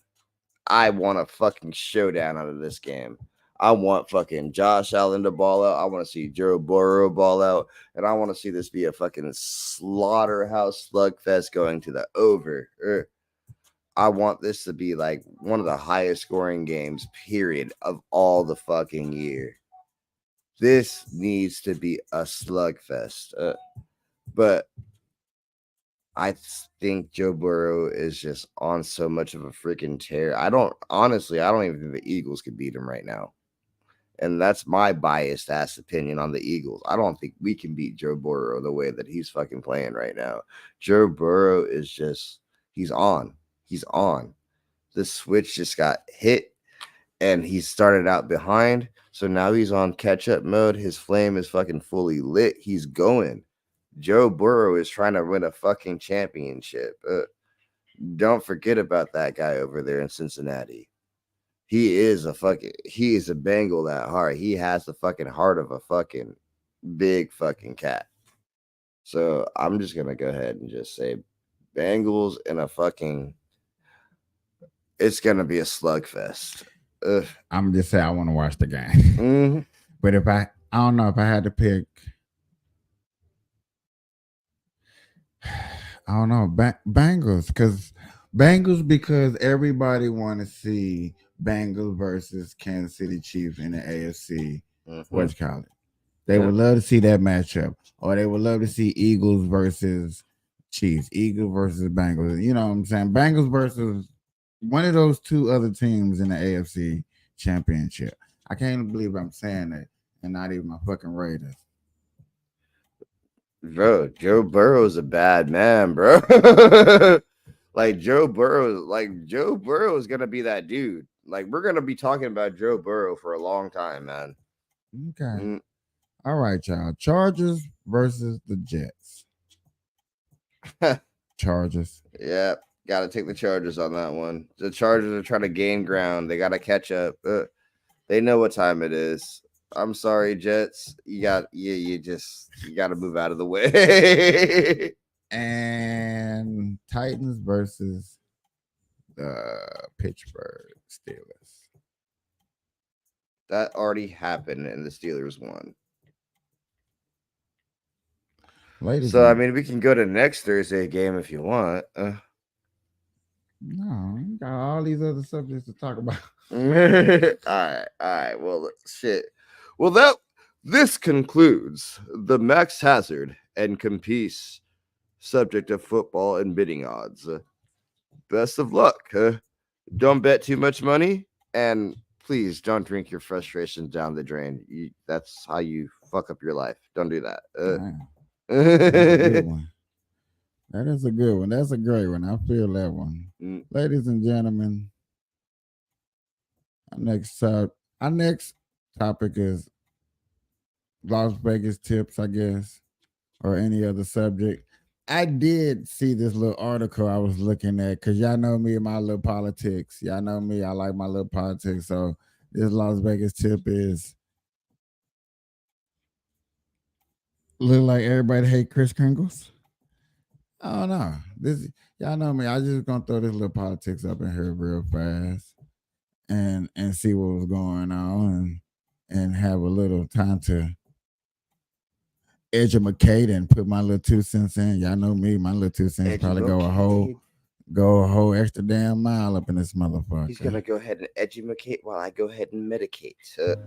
I want a fucking showdown out of this game. I want fucking Josh Allen to ball out. I want to see Joe Burrow ball out. And I want to see this be a fucking slaughterhouse slugfest going to the over. I want this to be like one of the highest scoring games, period, of all the fucking year. This needs to be a slugfest. But I think Joe Burrow is just on so much of a freaking tear. I don't even think the Eagles could beat him right now. And that's my biased ass opinion on the Eagles. I don't think we can beat Joe Burrow the way that he's fucking playing right now. Joe Burrow is just, he's on. The switch just got hit, and he started out behind. So now he's on catch-up mode. His flame is fucking fully lit. He's going. Joe Burrow is trying to win a fucking championship. Don't forget about that guy over there in Cincinnati. He is a Bengal at heart. He has the fucking heart of a fucking big fucking cat. So I'm just going to go ahead and just say Bengals in a fucking, it's going to be a slugfest. I'm just saying I want to watch the game. Mm-hmm. But if I I don't know if I had to pick. I don't know, Bengals because everybody want to see Bengals versus Kansas City Chiefs in the AFC. What you call it? They would love to see that matchup, or they would love to see Eagles versus Chiefs, Eagles versus Bengals. You know what I'm saying? Bengals versus one of those two other teams in the AFC Championship. I can't believe I'm saying that, and not even my fucking Raiders. Bro, Joe Burrow's a bad man, bro. Joe Burrow is gonna be that dude. Like, we're gonna be talking about Joe Burrow for a long time, man. Okay. All right, y'all. Chargers versus the Jets. Chargers. Yeah, gotta take the Chargers on that one. The Chargers are trying to gain ground. They gotta catch up. They know what time it is. I'm sorry, Jets. You gotta move out of the way. And Titans versus the Pittsburgh Steelers. That already happened, and the Steelers won. So, I mean, we can go to next Thursday game if you want. No, we got all these other subjects to talk about. All right. Well, shit. Well, this concludes the Max Hazard and Compiece subject of football and bidding odds. Best of luck. Don't bet too much money, and please don't drink your frustration down the drain. That's how you fuck up your life. Don't do that. That's a good one. That is a good one. That's a great one. I feel that one. Ladies and gentlemen, our next topic is Las Vegas tips, I guess, or any other subject. I did see this little article I was looking at because y'all know me and my little politics. Y'all know me. I like my little politics. So this Las Vegas tip is look like everybody hate Kris Kringles. I don't know. This y'all know me. I just gonna throw this little politics up in here real fast and see what was going on and have a little time to educate and put my little 2 cents in. Y'all know me. My little 2 cents probably go a whole extra damn mile up in this motherfucker. He's gonna go ahead and educate while I go ahead and medicate. The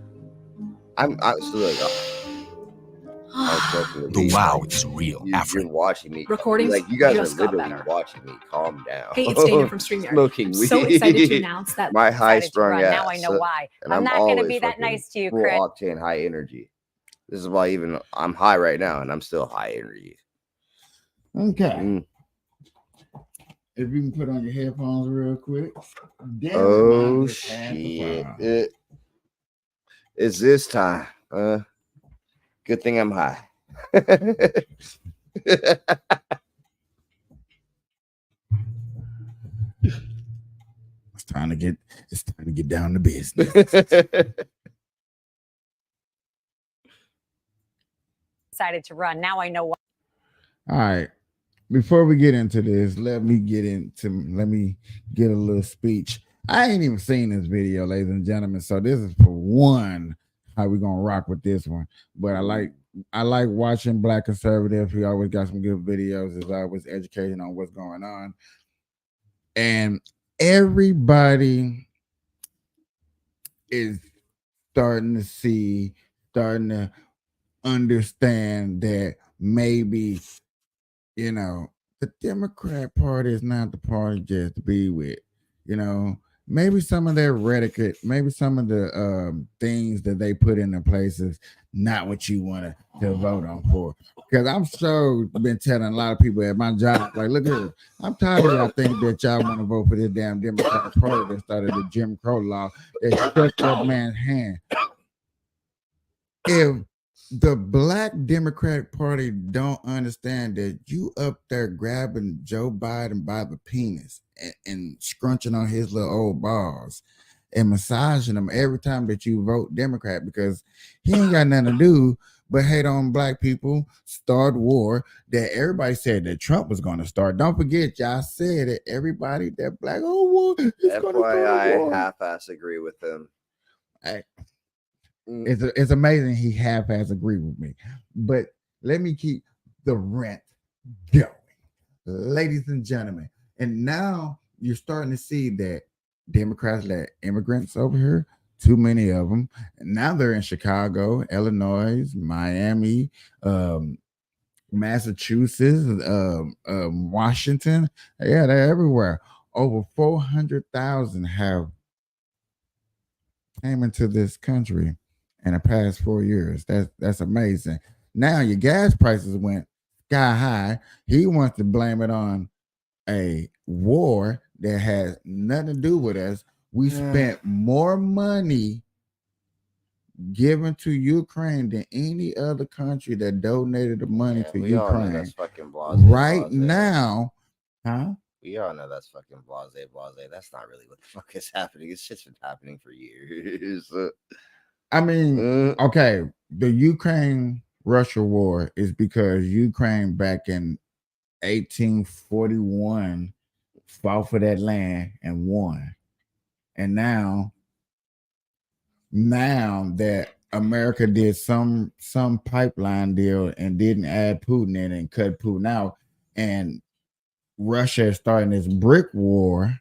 wow is real. You're watching me. Recordings like you guys are just got literally better. watching me. Calm down. Hey, it's Dana from StreamYard. Smoking I'm weed. so excited to announce that my high strung ass. Now I know why. And I'm not going to always be that fucking nice to you, full Chris. octane, high energy. This is why even I'm high right now, and I'm still high energy. Okay. If you can put on your headphones real quick. Oh shit! It's this time. Good thing I'm high. It's time to get down to business. Decided to run. Now I know why. All right. Before we get into this, let me get a little speech. I ain't even seen this video, ladies and gentlemen. So this is for one how we gonna rock with this one. But I like watching Black Conservative. He always got some good videos. Is always educating on what's going on. And everybody is starting to understand that maybe, you know, the Democrat Party is not the party just to be with. You know, maybe some of their rhetoric, maybe some of the things that they put into places, not what you want to vote on for. Because I'm sure been telling a lot of people at my job, like, look here, I'm tired of y'all thinking that y'all want to vote for this damn Democrat Party that started the Jim Crow law that struck that man's hand. If the Black Democratic Party don't understand that you up there grabbing Joe Biden by the penis and scrunching on his little old balls and massaging him every time that you vote Democrat, because he ain't got nothing to do but hate on black people, start war that everybody said that Trump was going to start. Don't forget, y'all said it. Everybody that black, oh, war, it's going to start a war. I half-ass agree with them. Hey. It's amazing he has agreed with me. But let me keep the rent going, ladies and gentlemen. And now you're starting to see that Democrats let immigrants over here, too many of them. And now they're in Chicago, Illinois, Miami, um, Massachusetts, Washington. Yeah, they're everywhere. Over 400,000 have came into this country in the past 4 years. That's amazing. Now your gas prices went sky high. He wants to blame it on a war that has nothing to do with us. We spent more money given to Ukraine than any other country that donated the money to we all know Ukraine. that's fucking blase. Right blase. now, huh? We all know that's fucking blase. That's not really what the fuck is happening. It's just been happening for years. I mean, okay, the Ukraine Russia war is because Ukraine back in 1841 fought for that land and won. And now that America did some pipeline deal and didn't add Putin in and cut Putin out, and Russia is starting this brick war.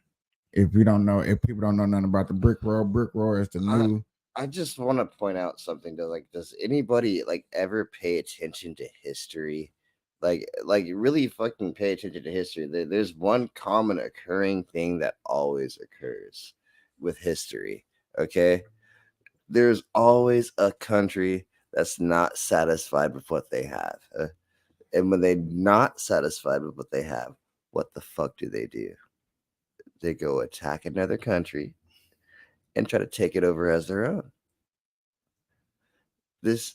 If people don't know nothing about the brick war is the new. I just want to point out something though. Like, does anybody like ever pay attention to history? Like really fucking pay attention to history. There's one common occurring thing that always occurs with history. Okay, there's always a country that's not satisfied with what they have, and when they're not satisfied with what they have, what the fuck do? They go attack another country and try to take it over as their own. This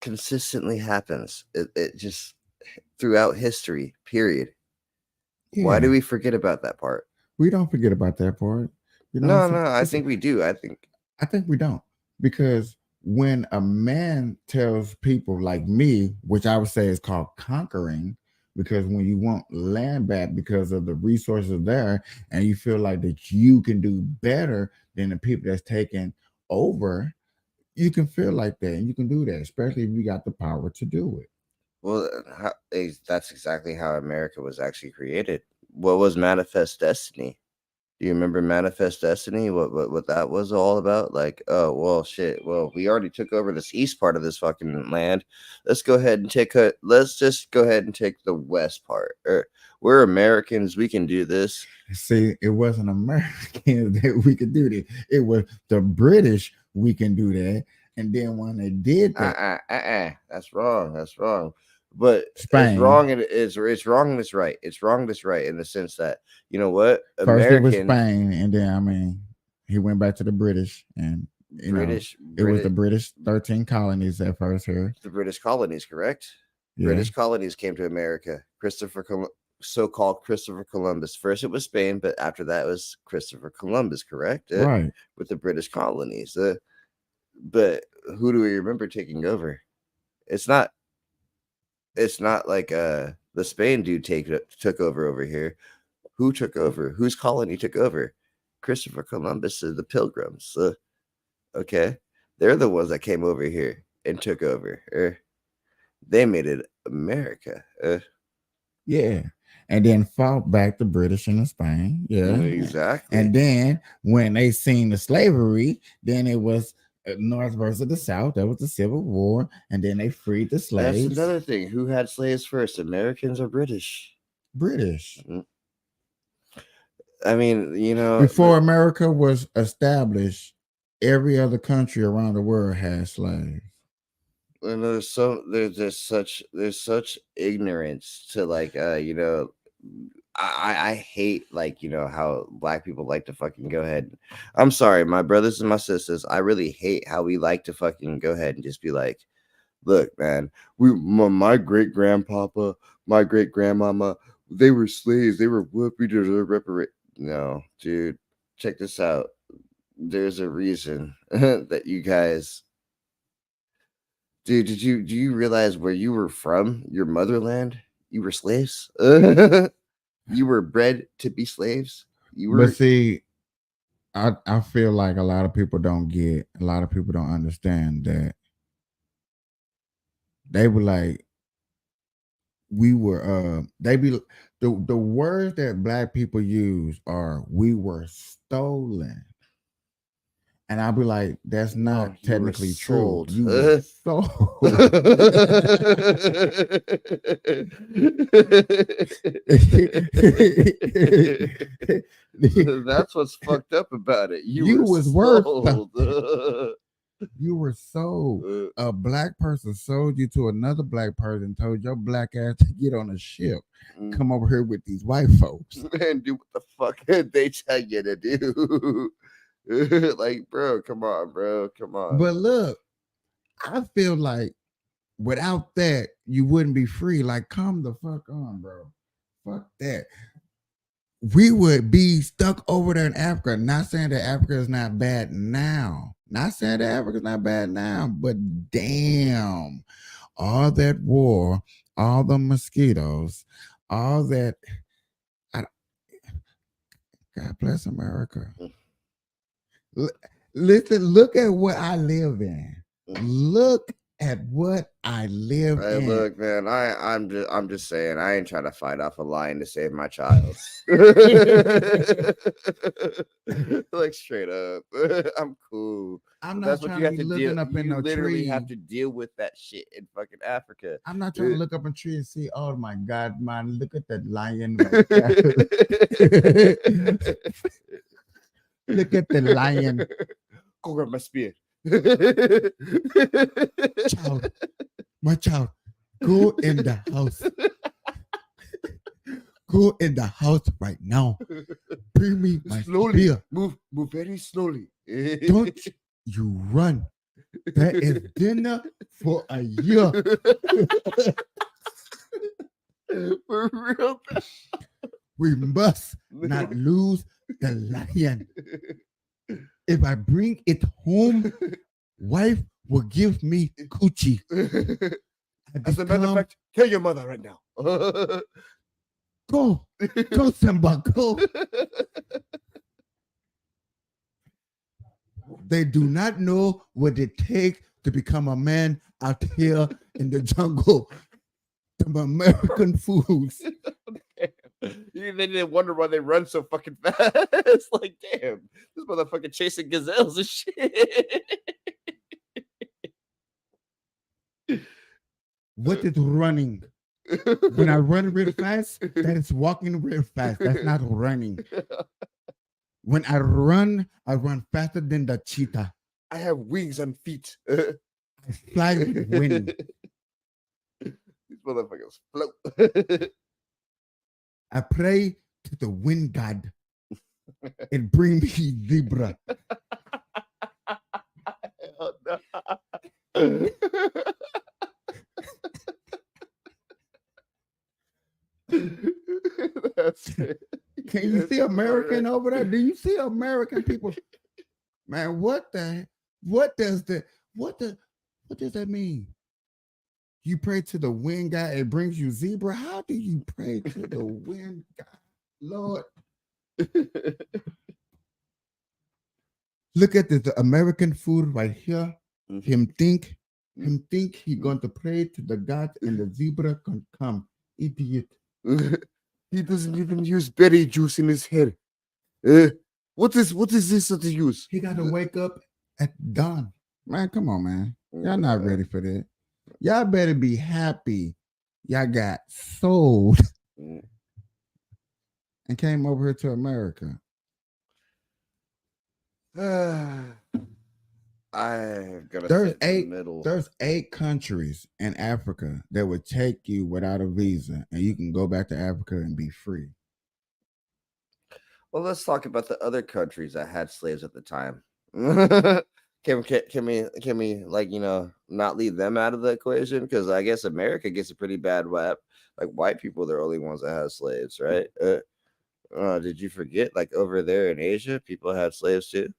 consistently happens. It just throughout history, period. Yeah. Why do we forget about that part? We don't forget about that part. No, I think we do. I think we don't, because when a man tells people like me, which I would say is called conquering, because when you want land back because of the resources there, and you feel like that you can do better than the people that's taken over, you can feel like that, and you can do that, especially if you got the power to do it. Well, that's exactly how America was actually created. What was Manifest Destiny? Do you remember Manifest Destiny? What that was all about? Like, oh well, shit. Well, we already took over this east part of this fucking land. Let's go ahead and let's just go ahead and take the west part. We're Americans. We can do this. See, it wasn't Americans that we could do this. It was the British. We can do that. And then when they did that, that's wrong. That's wrong. But Spain. It's wrong. It's wrong. And it's right. It's wrong. That's right. In the sense that, you know what, first it was Spain, and then he went back to the British, and it was the British 13 colonies at first here. The British colonies, correct? Yeah. British colonies came to America. So-called Christopher Columbus. First it was Spain, but after that it was Christopher Columbus, correct? Right. With the British colonies. But who do we remember taking over? It's not like the Spain dude took over here. Who took over? Whose colony took over? Christopher Columbus and the Pilgrims. Okay, they're the ones that came over here and took over. They made it America. Yeah, and then fought back the British and the Spain. Yeah, exactly. And then when they seen the slavery, then it was North versus the South. That was the Civil War, and then they freed the slaves. That's another thing. Who had slaves first, Americans or British? British. I mean, before America was established, every other country around the world had slaves. And there's such ignorance to like I hate like how black people like to fucking go ahead. I'm sorry, my brothers and my sisters. I really hate how we like to fucking go ahead and just be like, look, man, my great grandpapa, my great grandmama, they were slaves. They were whooped. We deserve reparate. No, dude, check this out. There's a reason that you guys. Dude, do you realize where you were from? Your motherland? You were slaves? You were bred to be slaves? But see, I feel like a lot of people don't understand that they were like we were they be the words that black people use are we were stolen. And I'll be like, that's No, not you were technically true. sold. You were sold. That's what's fucked up about it. You You were was worth sold. You were sold. A black person sold you to another black person, told your black ass to get on a ship, come over here with these white folks. And do what the fuck they tell you to do. Like, bro, come on, bro. Come on. But look, I feel like without that, you wouldn't be free. Like, come the fuck on, bro. Fuck that. We would be stuck over there in Africa. Not saying that Africa is not bad now. Not saying that Africa is not bad now, but damn, all that war, all the mosquitoes, all that. I, God bless America. Listen, look at what I live in. Look at what I live Hey, in. look, man, I'm just saying, I ain't trying to fight off a lion to save my child. Like, straight up, I'm cool. I'm not That's what trying you to have be to looking deal. up in You no literally tree. have to deal with that shit in fucking Africa. I'm not trying to look up a tree and see, oh my God, man, look at that lion right there. Look at the lion. Go grab my spear. Child, my child, go in the house. Go in the house right now. Bring me my Slowly. spear. Move very slowly. Don't you run. That is dinner for a year. For real. We must not lose the lion. If I bring it home, wife will give me coochie. As a matter of fact, tell your mother right now. Go, Simba, go. They do not know what it takes to become a man out here in the jungle. Some American fools. They didn't wonder why they run so fucking fast. Like, damn, this motherfucker chasing gazelles and shit. What is running? When I run real fast, that is walking real fast. That's not running. When I run faster than the cheetah. I have wings and feet. I fly with wind. These motherfuckers float. I pray to the wind god and bring me zebra. Oh, no. That's it. Can you see American over there? Do you see American people? Man, what does that mean? You pray to the wind god, it brings you zebra. How do you pray to the wind god? Lord. Look at the American food right here. Him think he going to pray to the god and the zebra can come. Idiot. He doesn't even use berry juice in his head. What is this to use? He got to wake up at dawn. Man, come on, man. Y'all not ready for that. Y'all better be happy. Y'all got sold and came over here to America. I'm gonna There's sit in the middle. There's 8 countries in Africa that would take you without a visa, and you can go back to Africa and be free. Well, let's talk about the other countries that had slaves at the time. Can we like, not leave them out of the equation? Because I guess America gets a pretty bad rap. Like, white people, they're the only ones that have slaves, right? Did you forget? Like, over there in Asia, people had slaves too.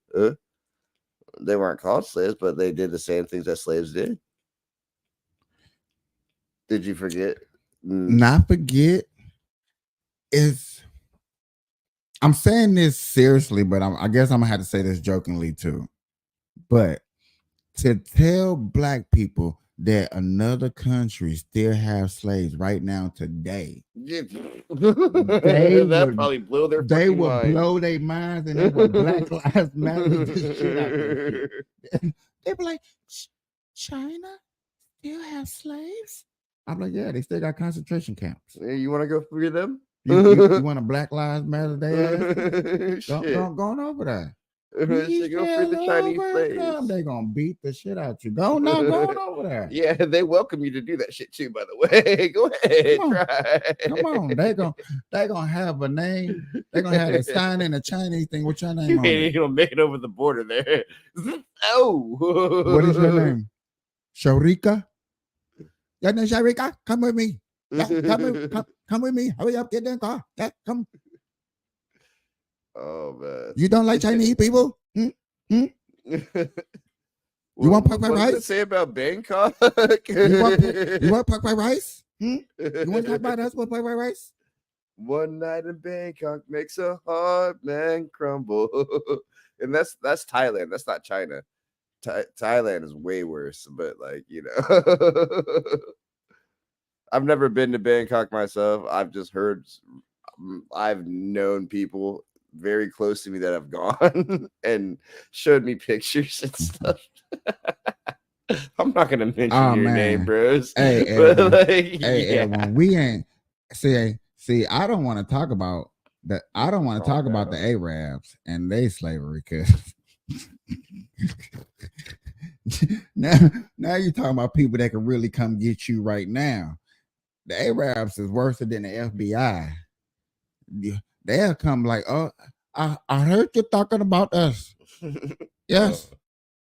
They weren't called slaves, but they did the same things that slaves did. Did you forget? Not forget is I'm saying this seriously, but I guess I'm gonna have to say this jokingly too. But to tell black people that another country still have slaves right now today, Yeah. they That would probably blew their they fucking would mind. blow their minds and they would Black Lives Matter the shit out that shit. They'd be like, China still have slaves? I'm like, yeah, they still got concentration camps. Hey, you want to go free them? You want a Black Lives Matter their ass? Shit. Go on over there. We Should go free the shall Chinese overcome. slaves. They gonna beat the shit out you. Go on over there. Yeah, they welcome you to do that shit too, by the way. Go ahead, Come on. try. Come on. They gonna have a name. They gonna have a sign in a Chinese thing. What's your name You on ain't it? gonna make it over the border there. Oh. What is your name? Sharika? Your name Sharika? Come with me. Yeah, come with me. Hurry up, get in the car. Yeah, come. Oh man. You don't like Chinese people? Hmm? You want pork fried what does it rice? say about Bangkok? You want pork fried rice? You want to talk about us with pork fried rice? One night in Bangkok makes a hard man crumble. And that's Thailand. That's not China. Thailand is way worse, but like, you know. I've never been to Bangkok myself. I've just heard, I've known people very close to me that have gone and showed me pictures and stuff. I'm not gonna mention your name, bros. Hey, but Edwin. like, Hey, yeah. Edwin, we ain't see. I don't want to talk about that. I don't want to talk about the Arabs and their slavery because now you're talking about people that can really come get you right now. The Arabs is worse than the FBI. They'll come like, oh, I heard you talking about us. Yes.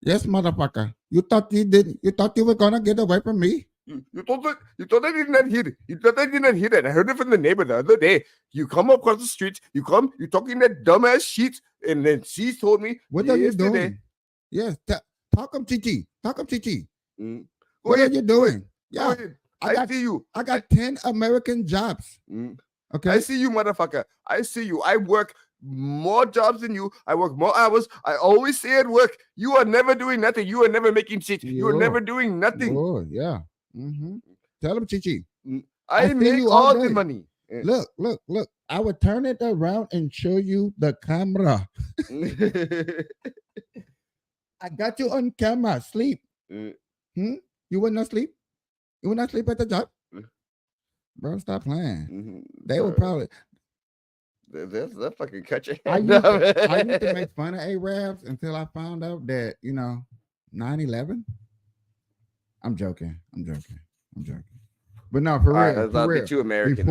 Yes, motherfucker. You thought you were gonna get away from me? You thought I did not hear it. You thought I did not hear it. I heard it from the neighbor the other day. You come across the street, you talking that dumbass shit, and then she told me What are you doing? Yes, talk him, Chichi. Talk him, Chichi. What are you doing? Yeah, I see you. I got 10 American jobs. Okay. I see you, motherfucker. I see you. I work more jobs than you. I work more hours. I always stay at work. You are never doing nothing. You are never making shit. You are never doing nothing. Oh, yeah. Tell him, Chichi. I make all the money. Look. I would turn it around and show you the camera. I got you on camera. Sleep. You would not sleep? You would not sleep at the job? Bro, stop playing. They will probably. They'll fucking cut your I head used to make fun of Arabs until I found out that, 9/11. I'm joking. But no, for real. For real. Too American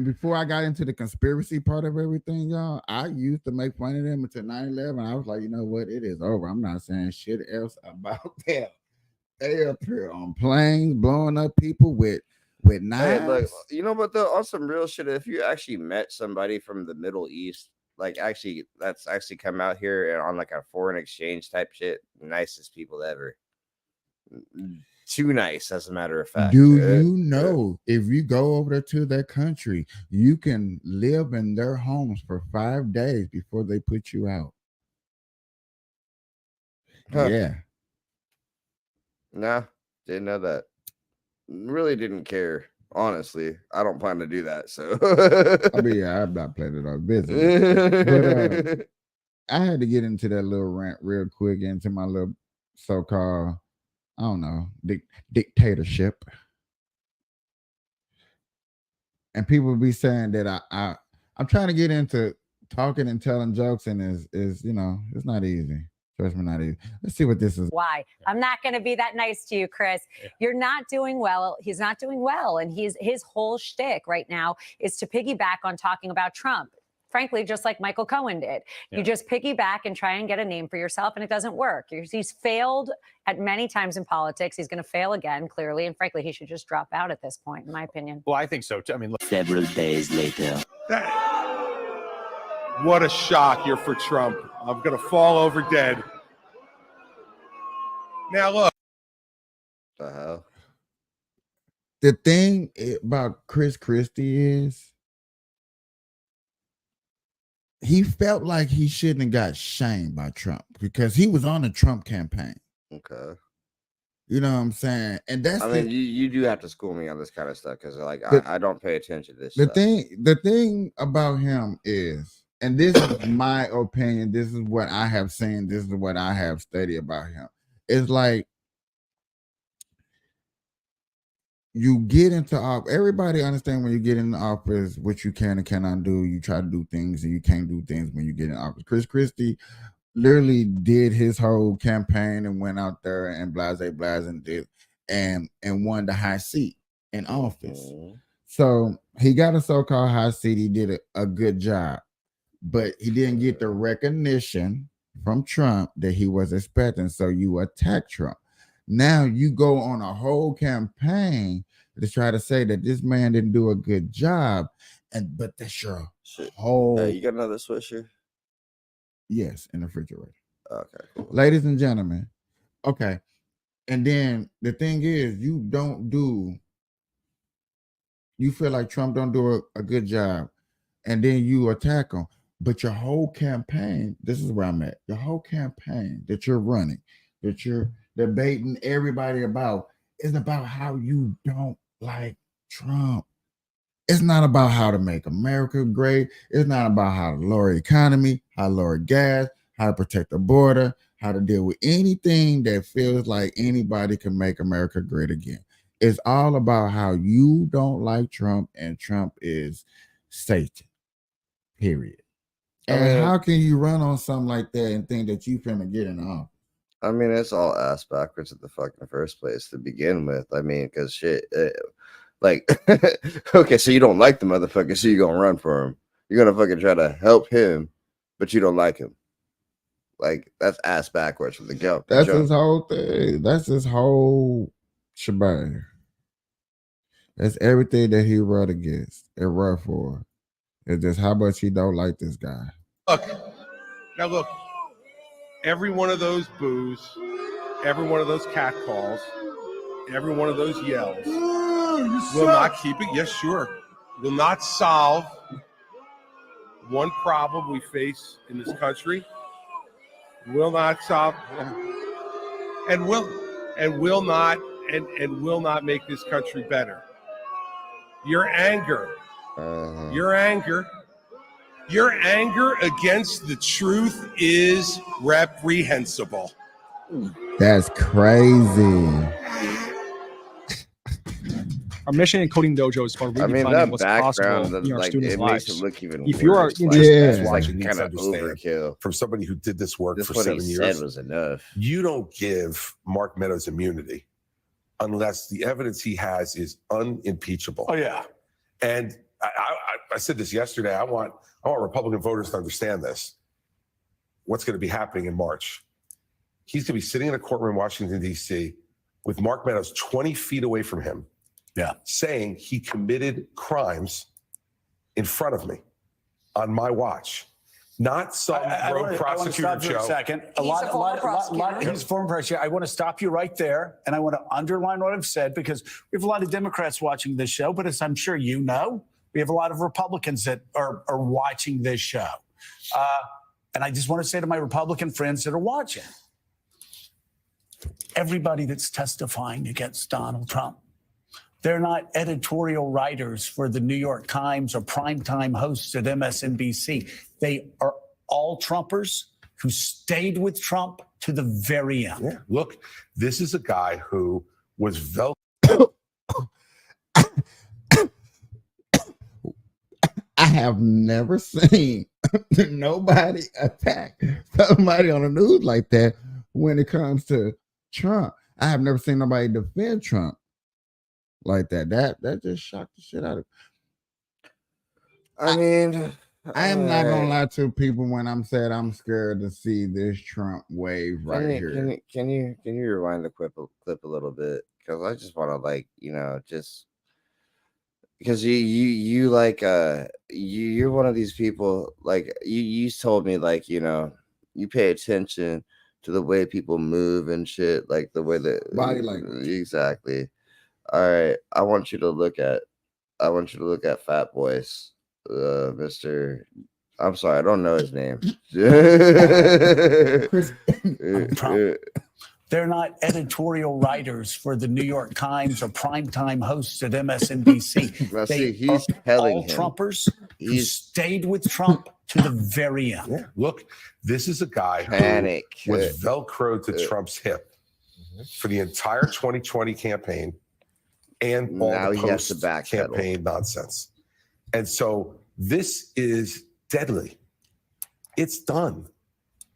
before I got into the conspiracy part of everything, y'all, I used to make fun of them until 9/11. I was like, you know what? It is over. I'm not saying shit else about them. They up here on planes blowing up people with knives. Hey, look, but on some real shit, if you actually met somebody from the Middle East, that's actually come out here and on like a foreign exchange type shit, nicest people ever. Too nice, as a matter of fact. Do you know if you go over there to their country, you can live in their homes for 5 days before they put you out? Huh. Yeah. Nah, didn't know that. Really didn't care. Honestly, I don't plan to do that. So I mean, yeah, I'm not planning on business. But I had to get into that little rant real quick, into my little so-called, I don't know, dictatorship. And people be saying that I'm trying to get into talking and telling jokes, and is it's not easy. Trust me, not easy. Let's see what this is. Why? I'm not going to be that nice to you, Chris. Yeah. You're not doing well. He's not doing well. And his whole shtick right now is to piggyback on talking about Trump. Frankly, just like Michael Cohen did. Yeah. You just piggyback and try and get a name for yourself, and it doesn't work. He's failed at many times in politics. He's going to fail again, clearly. And frankly, he should just drop out at this point, in my opinion. Well, I think so, too. I mean, look. Several days later. What a shock here for Trump. I'm going to fall over dead. Now, look. The hell? The thing about Chris Christie is he felt like he shouldn't have got shamed by Trump because he was on the Trump campaign. Okay. You know what I'm saying? And that's I mean, you do have to school me on this kind of stuff because like The- I don't pay attention to this the stuff. thing about him is, and this is my opinion, this is what I have seen, this is what I have studied about him. It's like you get into office. Everybody understand when you get in the office what you can and cannot do. You try to do things and you can't do things when you get in office. Chris Christie literally did his whole campaign and went out there and blase and did and won the high seat in office. So he got a so-called high seat. He did a good job, but he didn't get the recognition from Trump that he was expecting. So you attack Trump. Now you go on a whole campaign to try to say that this man didn't do a good job, but that's your whole. You got another swisher? Yes, in the refrigerator. Okay, cool. Ladies and gentlemen. Okay. And then the thing is, you feel like Trump don't do a good job, and then you attack him. But your whole campaign, this is where I'm at. Your whole campaign that you're running, that you're debating everybody about, is about how you don't like Trump. It's not about how to make America great. It's not about how to lower the economy, how to lower gas, how to protect the border, how to deal with anything that feels like anybody can make America great again. It's all about how you don't like Trump and Trump is Satan. Period. And how can you run on something like that and think that you finna get in office? I mean, it's all ass backwards at the fucking first place to begin with. I mean, because shit, like, okay, so you don't like the motherfucker, so you're gonna run for him. You're gonna fucking try to help him, but you don't like him. Like, that's ass backwards from the jump. That's his whole thing. That's his whole shebang. That's everything that he run against and run for. It's just how much he don't like this guy. Look, every one of those boos, every one of those catcalls, every one of those yells will not keep it. Yes, sure. Will not solve one problem we face in this country. Will not solve and will not make this country better. Your anger against the truth is reprehensible. That's crazy. Our mission in Coding Dojo is about redefining what's possible in our students' lives. If you are interested in watching kind of overkill from somebody who did this work for what 7 he years, said was enough. You don't give Mark Meadows immunity unless the evidence he has is unimpeachable. Oh yeah, and I said this yesterday. I want Republican voters to understand this. What's going to be happening in March? He's going to be sitting in a courtroom in Washington, D.C. with Mark Meadows 20 feet away from him. Yeah. Saying he committed crimes in front of me on my watch. Not some rogue prosecutor, Joe. For a second. He's a former prosecutor. I want to stop you right there, and I want to underline what I've said, because we have a lot of Democrats watching this show, but as I'm sure you know, we have a lot of Republicans that are watching this show. And I just want to say to my Republican friends that are watching, everybody that's testifying against Donald Trump, they're not editorial writers for the New York Times or primetime hosts at MSNBC. They are all Trumpers who stayed with Trump to the very end. Yeah. Look, this is a guy who was I have never seen nobody attack somebody on the news like that when it comes to Trump. I have never seen nobody defend Trump like that. That just shocked the shit out of me. I mean, I am not gonna lie to people when I'm saying I'm scared to see this Trump wave here. Can you rewind the clip a little bit? Because I just want to just because you like you're one of these people, like you told me, like, you pay attention to the way people move and shit, like the way that body language. Exactly. All right, I want you to look at Fat Boys, Mr. I'm sorry, I don't know his name. They're not editorial writers for the New York Times or primetime hosts at MSNBC. Now, They he's are telling all him Trumpers who stayed with Trump to the very end. Yeah. Look, this is a guy Panic. who was Velcroed to Trump's hip for the entire 2020 campaign and all now the he has to post-campaign nonsense. And so this is deadly. It's done.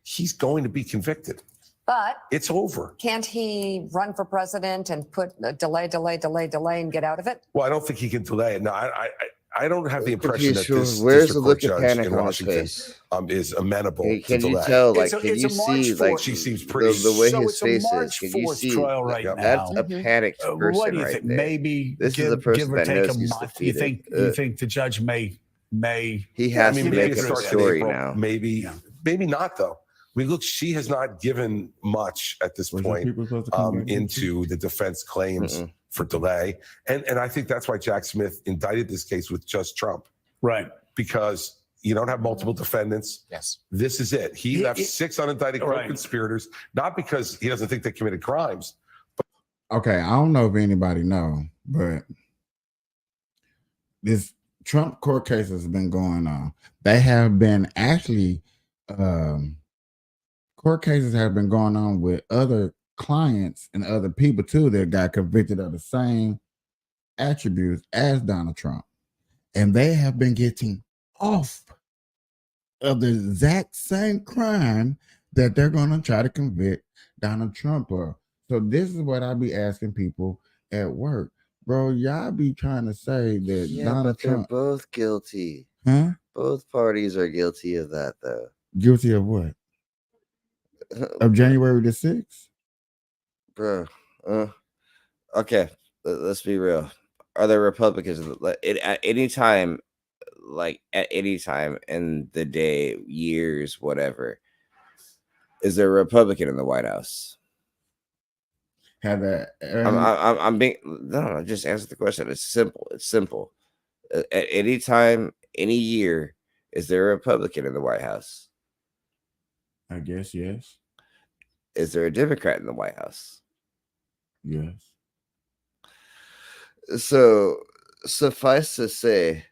He's going to be convicted. But it's over. Can't he run for president and put delay and get out of it? Well, I don't think he can delay it. No, I don't have the impression that this where's the district look court of judge panic in on his Washington face? Is amenable to Can you delay. tell? Like, can you see? Like, she seems pretty. The way So his it's a face is. March Can you 4th see? trial right now. That's a panicked person What do you right think? there. Maybe This give, is a person give or that take knows a he's month. defeated. You think the judge may? He has to maybe make it up a starts in story April. now. Maybe not though. I mean, look, she has not given much at this point into the defense claims for delay. And I think that's why Jack Smith indicted this case with just Trump. Right. Because you don't have multiple defendants. Yes. This is it. He left 6 unindicted co-conspirators, not because he doesn't think they committed crimes. Okay, I don't know if anybody know, but this Trump court case has been going on. They have been actually court cases have been going on with other clients and other people too that got convicted of the same attributes as Donald Trump. And they have been getting off of the exact same crime that they're going to try to convict Donald Trump of. So this is what I be asking people at work. Bro, y'all be trying to say that Donald Trump... they're both guilty. Huh? Both parties are guilty of that, though. Guilty of what? Of January the 6th? Bro. Okay, let's be real. Are there Republicans at any time, like at any time in the day, years, whatever? Is there a Republican in the White House? Have that? I'm being no. Just answer the question. It's simple. It's simple. At any time, any year, is there a Republican in the White House? I guess yes. Is there a Democrat in the White House? Yes. So suffice to say,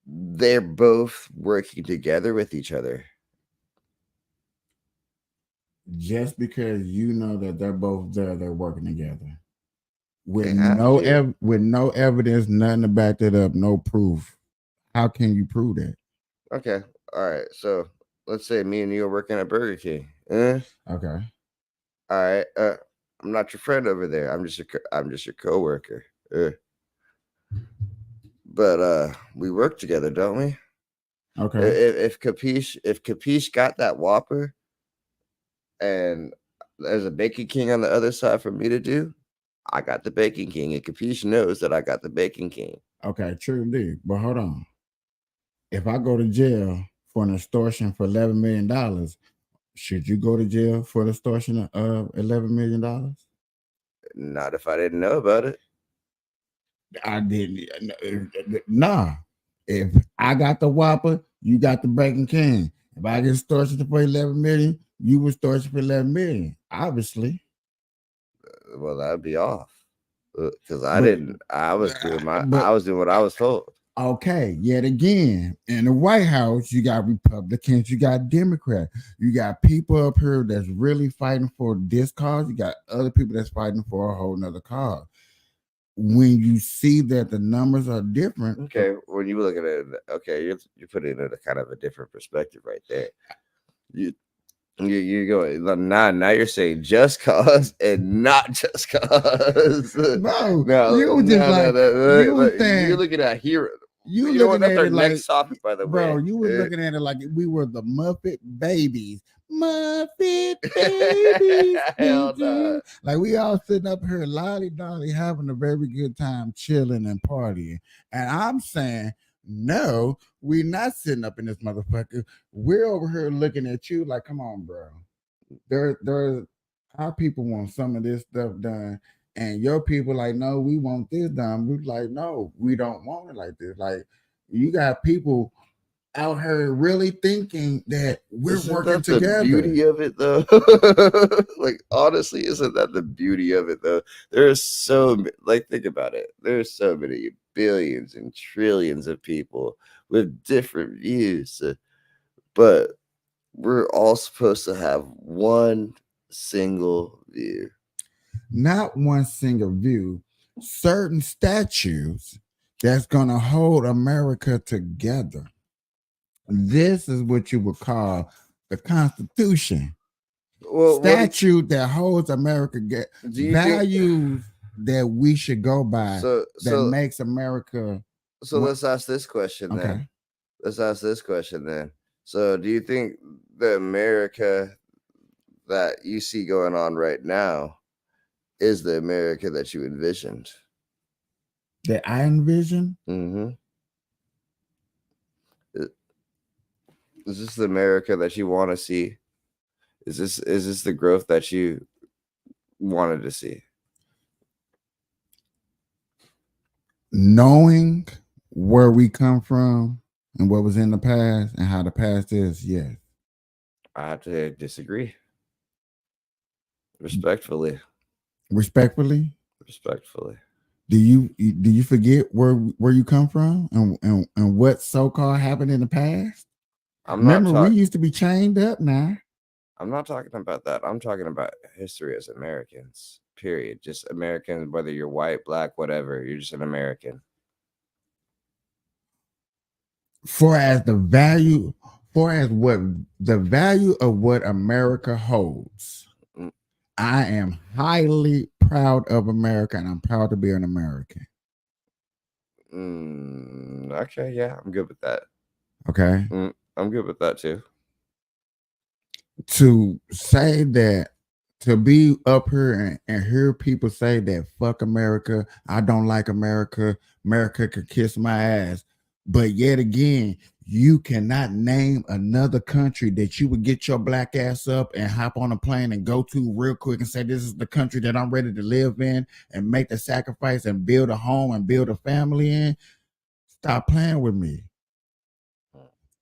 they're both working together with each other. Just because you know that they're both there, they're working together. With no evidence, nothing to back that up, no proof. How can you prove that? Okay. All right. So let's say me and you are working at Burger King. Okay. All right. I'm not your friend over there. I'm just your coworker. But we work together, don't we? Okay. If Capiche got that Whopper, and there's a Bacon King on the other side for me to do, I got the Bacon King, and Capiche knows that I got the Bacon King. Okay, true indeed. But hold on. If I go to jail for an extortion for $11 million, should you go to jail for the extortion of $11 million? Not if I didn't know about it. I didn't. Nah. If I got the Whopper, you got the Bacon King. If I get extortion for $11 million, you was extortion for $11 million. Obviously. Well, that'd be off because I didn't. I was doing what I was told. Okay, yet again, in the White House, you got Republicans, you got Democrats, you got people up here that's really fighting for this cause. You got other people that's fighting for a whole nother cause. When you see that the numbers are different, okay, when you look at it, okay, you're putting it in a kind of a different perspective right there. You go now you're saying just cause and not just cause. No, you were just you're looking at here. You looking at it like next topic, by the way, bro. You were looking at it like we were the Muppet Babies. Muppet Babies. Hell no. Like we all sitting up here lolly dolly having a very good time chilling and partying. And I'm saying, no, we're not sitting up in this motherfucker. We're over here looking at you like, come on, bro. There's our people want some of this stuff done. And your people like, no, we want this done. We're like, no, we don't want it like this. Like, you got people out here really thinking that we're isn't working that together. The beauty of it, though. Like, honestly, isn't that the beauty of it, though? There's so, like, think about it. There's so many billions and trillions of people with different views, but we're all supposed to have one single view. Not one single view, certain statues that's going to hold America together. This is what you would call the Constitution. Statue that holds America, values that we should go by, that makes America. So let's ask this question then. Okay. Let's ask this question then. So do you think the America that you see going on right now is the America that you envisioned? That I envision? Mm-hmm. Is this the America that you want to see? Is this the growth that you wanted to see? Knowing where we come from and what was in the past and how the past is, yes. I have to disagree. Respectfully. Respectfully? Respectfully. Do you forget where you come from and what so-called happened in the past? Remember, we used to be chained up now. I'm not talking about that. I'm talking about history as Americans, period. Just Americans, whether you're white, black, whatever, you're just an American. For as what the value of what America holds, I am highly proud of America, and I'm proud to be an American. Okay, yeah, I'm good with that. Okay. I'm good with that too. To say that, to be up here and hear people say that fuck America, I don't like America, America could kiss my ass. But yet again, you cannot name another country that you would get your black ass up and hop on a plane and go to real quick and say, this is the country that I'm ready to live in and make the sacrifice and build a home and build a family in. Stop playing with me.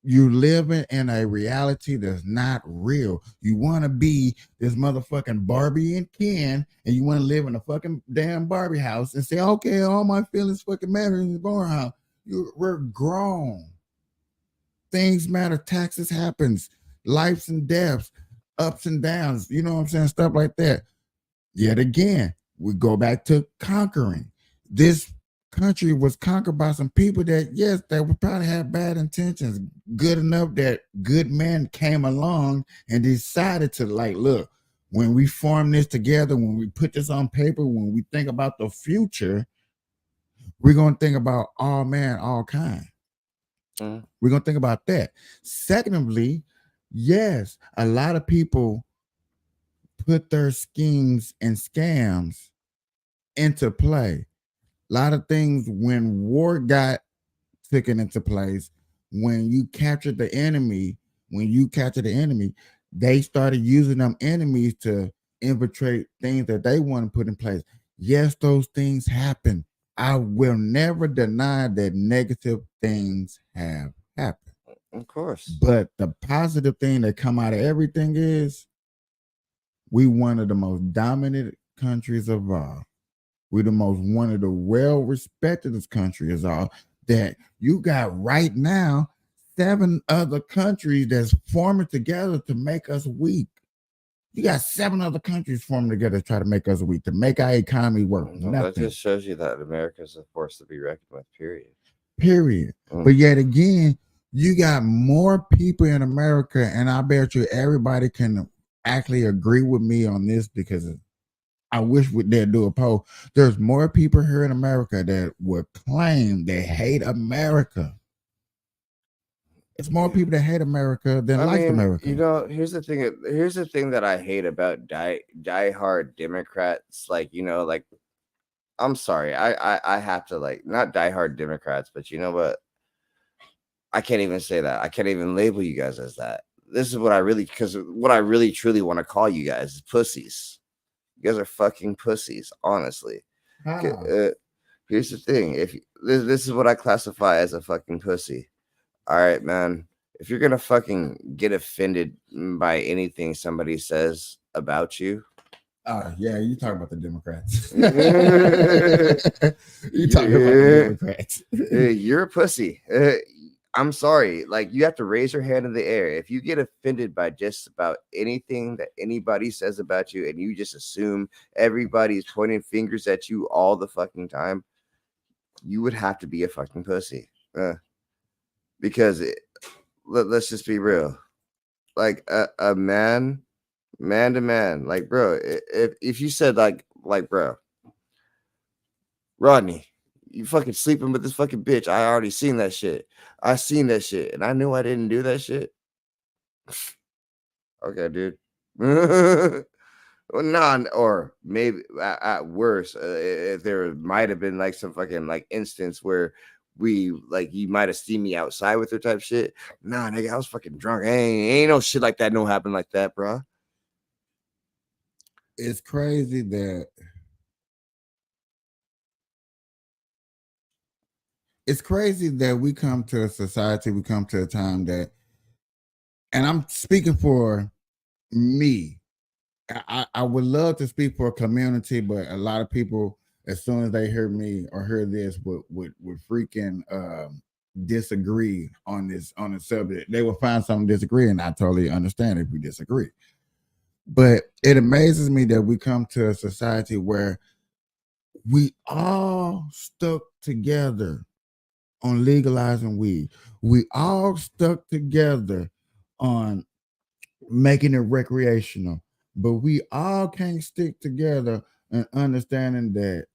You living in a reality that's not real. You want to be this motherfucking Barbie and Ken, and you want to live in a fucking damn Barbie house and say, okay, all my feelings fucking matter in the barn house. We're grown. Things matter. Taxes happens. Lives and deaths, ups and downs. You know what I'm saying? Stuff like that. Yet again, we go back to conquering. This country was conquered by some people that, yes, that would probably have bad intentions, good enough that good men came along and decided to, like, look, when we form this together, when we put this on paper, when we think about the future, we're going to think about all man, all kind. We're going to think about that. Secondly, yes, a lot of people put their schemes and scams into play. A lot of things, when war got taken into place, when you captured the enemy, they started using them enemies to infiltrate things that they want to put in place. Yes, those things happen. I will never deny that negative things have happened. Of course. But the positive thing that come out of everything is we one of the most dominant countries of all. We're one of the well-respected countries of all, that you got right now 7 other countries that's forming together to make us weak. You got 7 other countries forming together to try to make us weak, to make our economy work. That just shows you that America is a force to be reckoned with, period. But yet again, you got more people in America, and I bet you everybody can actually agree with me on this, because I wish they'd do a poll. There's more people here in America that would claim they hate America. It's more people that hate America than like America. You know, here's the thing. Here's the thing that I hate about diehard Democrats. Like, you know, like, I'm sorry, I have to, like, not diehard Democrats, but you know what? I can't even say that. I can't even label you guys as that. This is what I really truly want to call you guys is pussies. You guys are fucking pussies, honestly. Here's the thing. If this is what I classify as a fucking pussy. all right, man. If you're gonna fucking get offended by anything somebody says about you, yeah, you talk about the Democrats. you talking about the Democrats. You're a pussy. I'm sorry. Like, you have to raise your hand in the air. If you get offended by just about anything that anybody says about you and you just assume everybody's pointing fingers at you all the fucking time, you would have to be a fucking pussy. Because let's just be real. Like, a man to man, like, bro, if you said like bro, Rodney, you fucking sleeping with this fucking bitch. I already seen that shit. I seen that shit, and I knew I didn't do that shit. Okay, dude. Well, nah, or maybe at worst, if there might have been like some fucking like instance where we like you might have seen me outside with her type shit. Nah, nigga, I was fucking drunk. Ain't no shit like that. No happen like that, bro. It's crazy that we come to a society, we come to a time that, and I'm speaking for me. I would love to speak for a community, but a lot of people, as soon as they hear me or hear this, would freaking disagree on the subject. They will find something to disagree, and I totally understand if we disagree. But it amazes me that we come to a society where we all stuck together on legalizing weed. We all stuck together on making it recreational, but we all can't stick together and understanding that,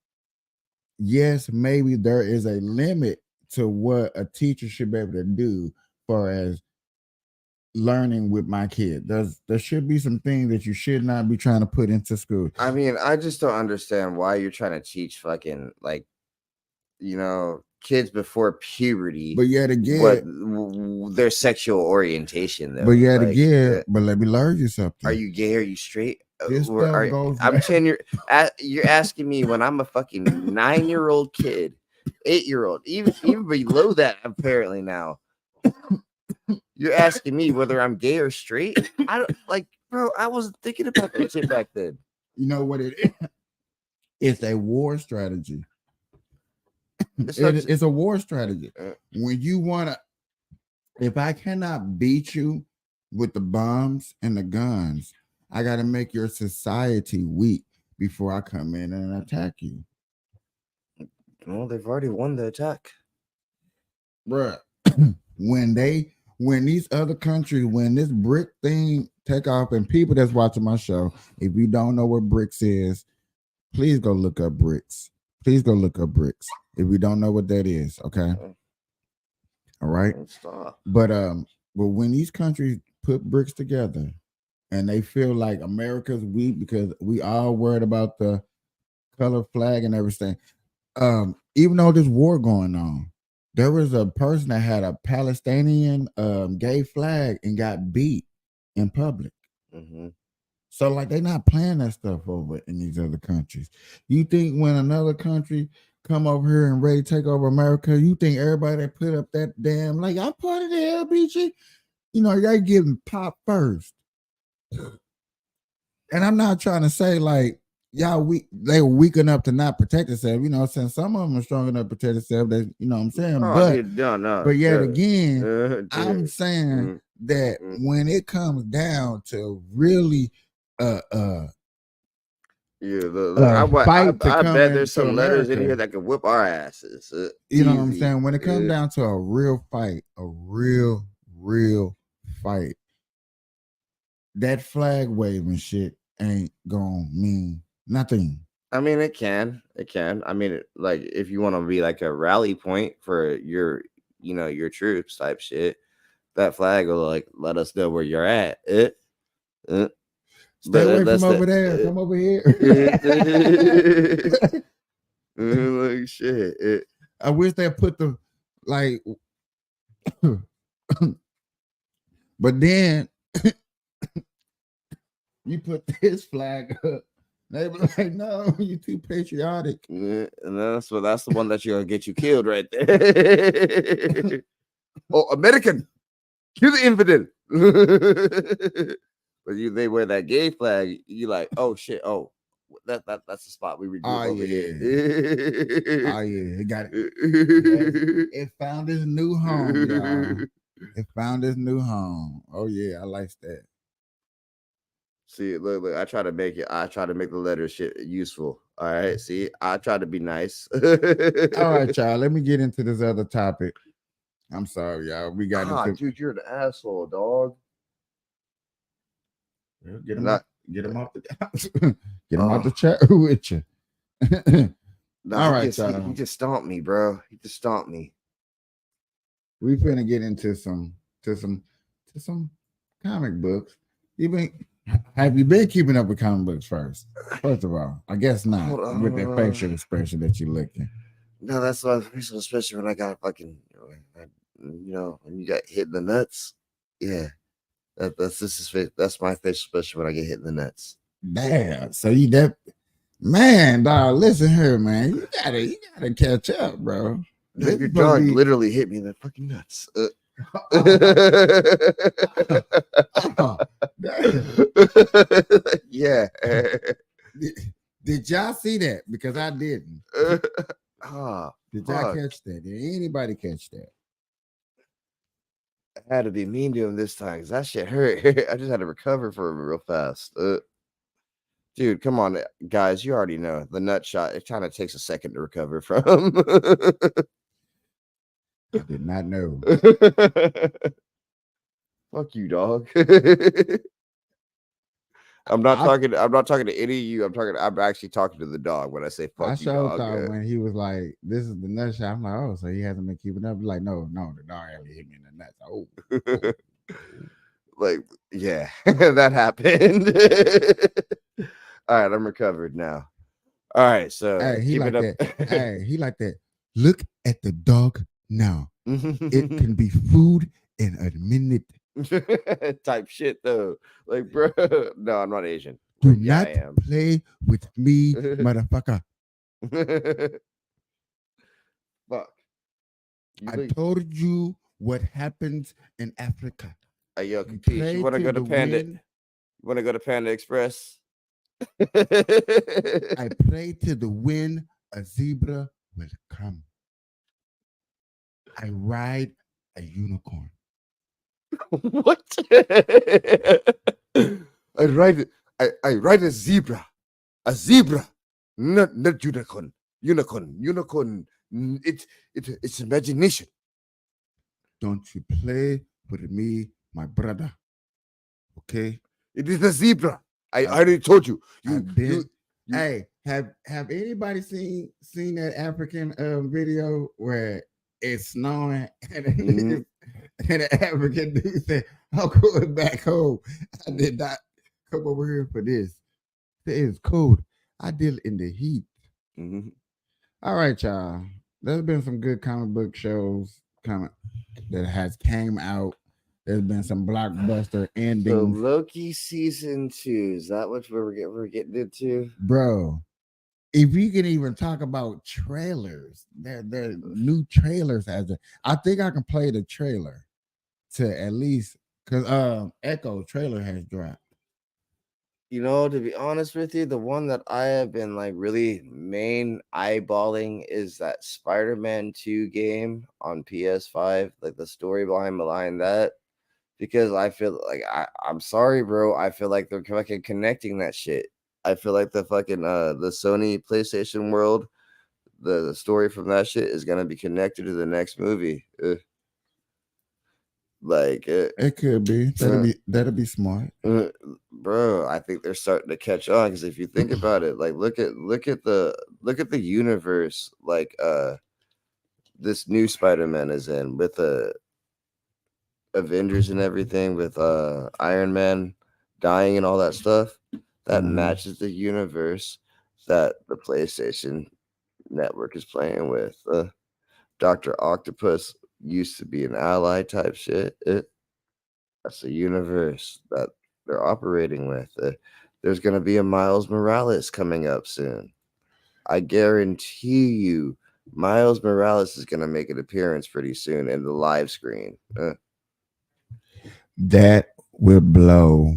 yes, maybe there is a limit to what a teacher should be able to do far as learning with my kid. There should be some things that you should not be trying to put into school. I mean, I just don't understand why you're trying to teach fucking like, kids before puberty. But yet again, their sexual orientation though. But yet again, but let me learn you something. Are you gay? Are you straight? This stuff goes I'm 10 years. You're asking me when I'm a fucking 9-year-old kid, 8-year-old, even below that apparently now. You're asking me whether I'm gay or straight? I don't like, bro. I wasn't thinking about that shit back then. You know what it is? It's a war strategy. It's a war strategy. When you wanna, if I cannot beat you with the bombs and the guns, I gotta make your society weak before I come in and attack you. Well, they've already won the attack, bruh. When these other countries, when this BRIC thing take off, and people that's watching my show, if you don't know what BRICS is, please go look up BRICS. Please go look up BRICS if you don't know what that is. Okay, all right. Stop. But when these countries put BRICS together, and they feel like America's weak because we all worried about the color flag and everything. Even though there's war going on, there was a person that had a Palestinian gay flag and got beat in public. Mm-hmm. So like they're not playing that stuff over in these other countries. You think when another country come over here and ready to take over America, you think everybody that put up that damn, like, I'm part of the LBG, they getting popped first. And I'm not trying to say like they were weak enough to not protect themselves, since some of them are strong enough to protect themselves, that what I'm saying. But yet again, I'm saying that when it comes down to really I bet there's some letters in here that could whip our asses. You know what I'm saying? When it comes down to a real fight, that flag waving shit ain't gonna mean nothing. I mean, it can. I mean, like, if you want to be like a rally point for your troops type shit, that flag will like let us know where you're at. Stay away from over there. Come over here. Like shit. I wish they put the like, but then you put this flag up. They be like, no, you too patriotic. And that's the one that's gonna get you killed right there. Oh, American, kill the infidel. But they wear that gay flag. You like, oh shit, oh. That's the spot we regroup over here. Oh yeah, it got it. It found its new home, y'all. It found its new home. Oh yeah, I like that. See, look, I try to make the letter shit useful. All right, see, I try to be nice. All right, y'all. Let me get into this other topic. I'm sorry, y'all. We got into. Dude, you're an asshole, dog. Well, get him out the get him out the chat with you. All right, y'all. He just stomped me, bro. He just stomped me. We finna get into some comic books. Have you been keeping up with comic books first? First of all, I guess not with that facial expression that you're looking. No, that's my facial expression when I got fucking, when you got hit in the nuts. Yeah, that's my facial expression when I get hit in the nuts. Damn. So you that man, dog. Listen here, man. You gotta catch up, bro. No, your dog literally hit me in the fucking nuts. Yeah. Did y'all see that? Because I didn't. Did y'all catch that? Did anybody catch that? I had to be mean to him this time because that shit hurt. I just had to recover from it real fast. Dude, come on, guys. You already know the nut shot. It kind of takes a second to recover from. I did not know. Fuck you, dog. I'm not talking to any of you. I'm actually talking to the dog when I say fuck you, dog. Thought when he was like, "This is the nut shot," I'm like, "Oh, so he hasn't been keeping up." Like, no, the dog actually hit me in the nuts. Oh, like, yeah, that happened. All right, I'm recovered now. All right, so he like that. He like that. Look at the dog now. It can be food in a minute. Type shit though. Like, bro, no, I'm not Asian. Do not play with me, motherfucker. Fuck. I told you what happens in Africa. Hey, yo, Capiche, you want to go to Panda? You want to go to Panda Express? I pray to the wind, a zebra will come. I ride a unicorn. What? I ride a zebra. A zebra. Not unicorn. Unicorn. It's imagination. Don't you play with me, my brother. Okay? It is a zebra. I already told you. Hey, have anybody seen that African video where it's snowing and an African dude said, "I'm going back home. I did not come over here for this. It is cold. I deal in the heat." Mm-hmm. All right, y'all. There's been some good comic book shows that has came out. There's been some blockbuster endings. So Loki season 2, is that what we're getting into? Bro, if we can even talk about trailers, there new trailers I think I can play the trailer to at least because Echo trailer has dropped. You know, to be honest with you, the one that I have been like really main eyeballing is that Spider-Man 2 game on PS5, like the story behind that. Because I feel like I'm sorry, bro. I feel like they're fucking connecting that shit. I feel like the fucking the Sony PlayStation world, the story from that shit is gonna be connected to the next movie. Like it could be. That'll be smart, bro. I think they're starting to catch on because if you think about it, like look at the universe like this new Spider-Man is in with Avengers and everything, with Iron Man dying and all that stuff. That matches the universe that the PlayStation Network is playing with. Dr. Octopus used to be an ally type shit. That's the universe that they're operating with. There's going to be a Miles Morales coming up soon. I guarantee you Miles Morales is gonna make an appearance pretty soon in the live screen. That will blow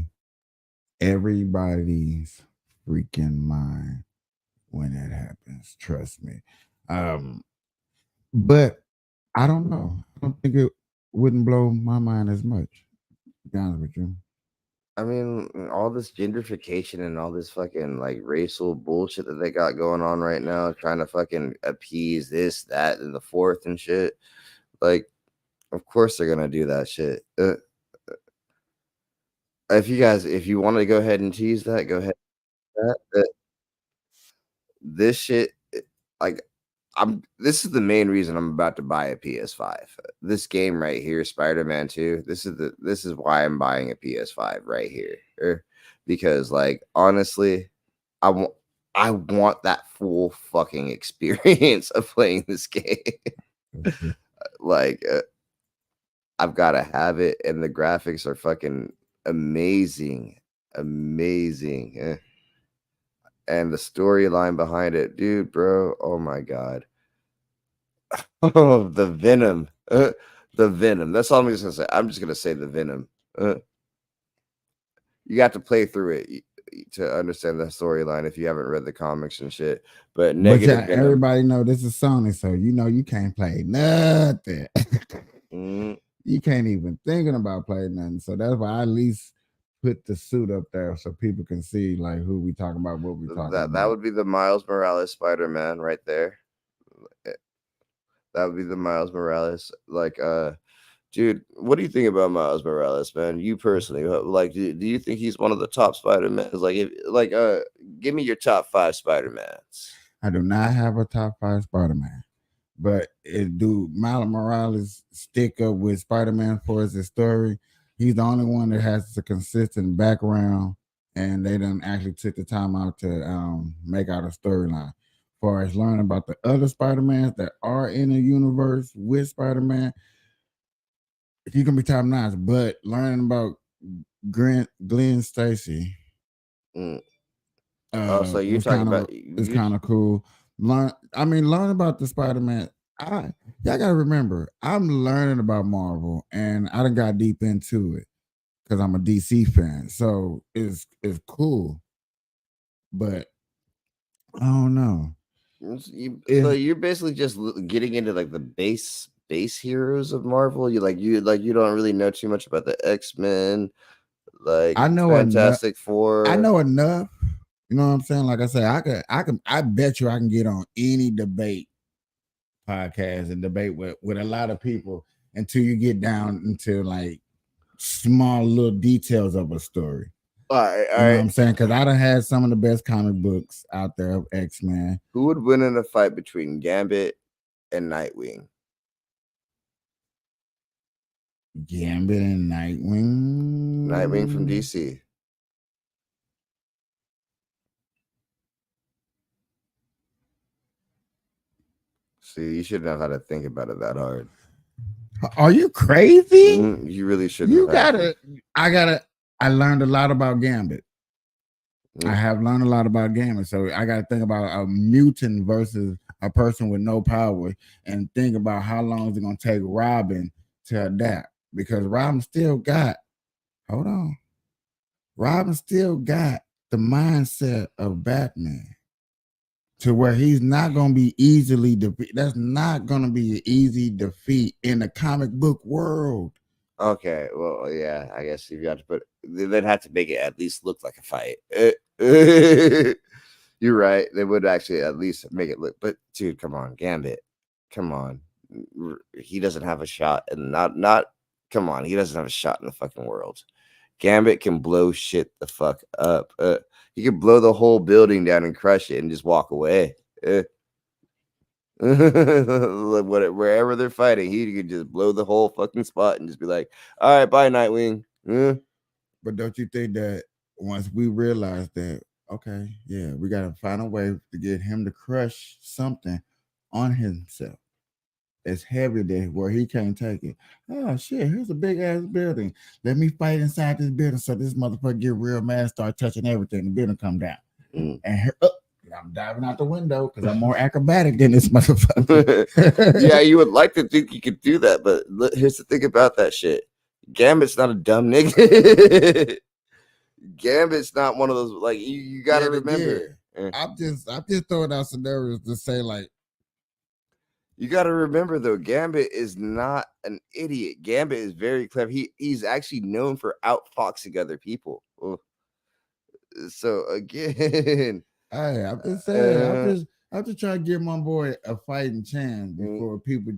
everybody's freaking mind when that happens. Trust me. But I don't know. I don't think it wouldn't blow my mind as much. To be honest with you. I mean, all this gentrification and all this fucking like racial bullshit that they got going on right now, trying to fucking appease this, that, and the fourth and shit. Like, of course they're gonna do that shit. If you want to go ahead and tease that, go ahead. This shit, like, this is the main reason I'm about to buy a PS5. This game right here, Spider-Man 2. This is why I'm buying a PS5 right here. Because like honestly, I want that full fucking experience of playing this game. Like I've got to have it, and the graphics are fucking amazing. Amazing. And the storyline behind it, dude, bro. Oh my god. Oh, the Venom. The Venom. That's all I'm just gonna say. I'm just gonna say the Venom. You got to play through it to understand the storyline if you haven't read the comics and shit. But negative. But everybody know this is Sony, so you know you can't play nothing. You can't even thinking about playing nothing. So that's why I at least put the suit up there so people can see like who we talking about, what we talking about. That would be the Miles Morales Spider-Man right there. That would be the Miles Morales. Like, dude, what do you think about Miles Morales, man? You personally, like, do you think he's one of the top Spider-Mans? Like, give me your top 5 Spider-Mans. I do not have a top 5 Spider-Man, but do Miles Morales stick up with Spider-Man for his story? He's the only one that has a consistent background, and they done actually took the time out to make out a storyline. As far as learning about the other Spider-Mans that are in the universe with Spider-Man, he can be top notch, but learning about Glenn Stacy. So you're talking about it's kind of cool. Learn about the Spider-Man. Y'all gotta remember, I'm learning about Marvel, and I done got deep into it because I'm a DC fan. So it's cool, but I don't know. So you're basically just getting into like the base heroes of Marvel. You don't really know too much about the X-Men, like I know Fantastic Four. I know enough. You know what I'm saying? Like I say, I bet you I can get on any debate podcast and debate with a lot of people until you get down into like small little details of a story. All right. You know what I'm saying? Because I done had some of the best comic books out there of X-Men. Who would win in a fight between Gambit and Nightwing? Gambit and Nightwing. Nightwing from DC. See, you shouldn't have had to think about it that hard. Are you crazy? You really shouldn't. I learned a lot about Gambit. I have learned a lot about Gambit, so I got to think about a mutant versus a person with no power, and think about how long is it going to take Robin to adapt, because Robin still got the mindset of Batman, to where he's not going to be easily defeated. That's not going to be an easy defeat in the comic book world. Okay, well, yeah, I guess if you have to put, they'd have to make it at least look like a fight. You're right. They would actually at least make it look. But dude, come on, Gambit, come on. He doesn't have a shot, and not. Come on, he doesn't have a shot in the fucking world. Gambit can blow shit the fuck up. He could blow the whole building down and crush it and just walk away. Wherever they're fighting, he could just blow the whole fucking spot and just be like, all right, bye, Nightwing. But don't you think that once we realize that, okay, yeah, we got to find a way to get him to crush something on himself that's heavy there where he can't take it. Oh shit, here's a big ass building. Let me fight inside this building so this motherfucker get real mad, start touching everything. The building come down. And I'm diving out the window because I'm more acrobatic than this motherfucker. Yeah, you would like to think you could do that, but here's the thing about that shit. Gambit's not a dumb nigga. Gambit's not one of those like you gotta remember. I'm just throwing out scenarios to say like you gotta remember though, Gambit is not an idiot. Gambit is very clever. He's actually known for outfoxing other people. So again, hey, I'm just saying, I'm just trying to give my boy a fighting chance before people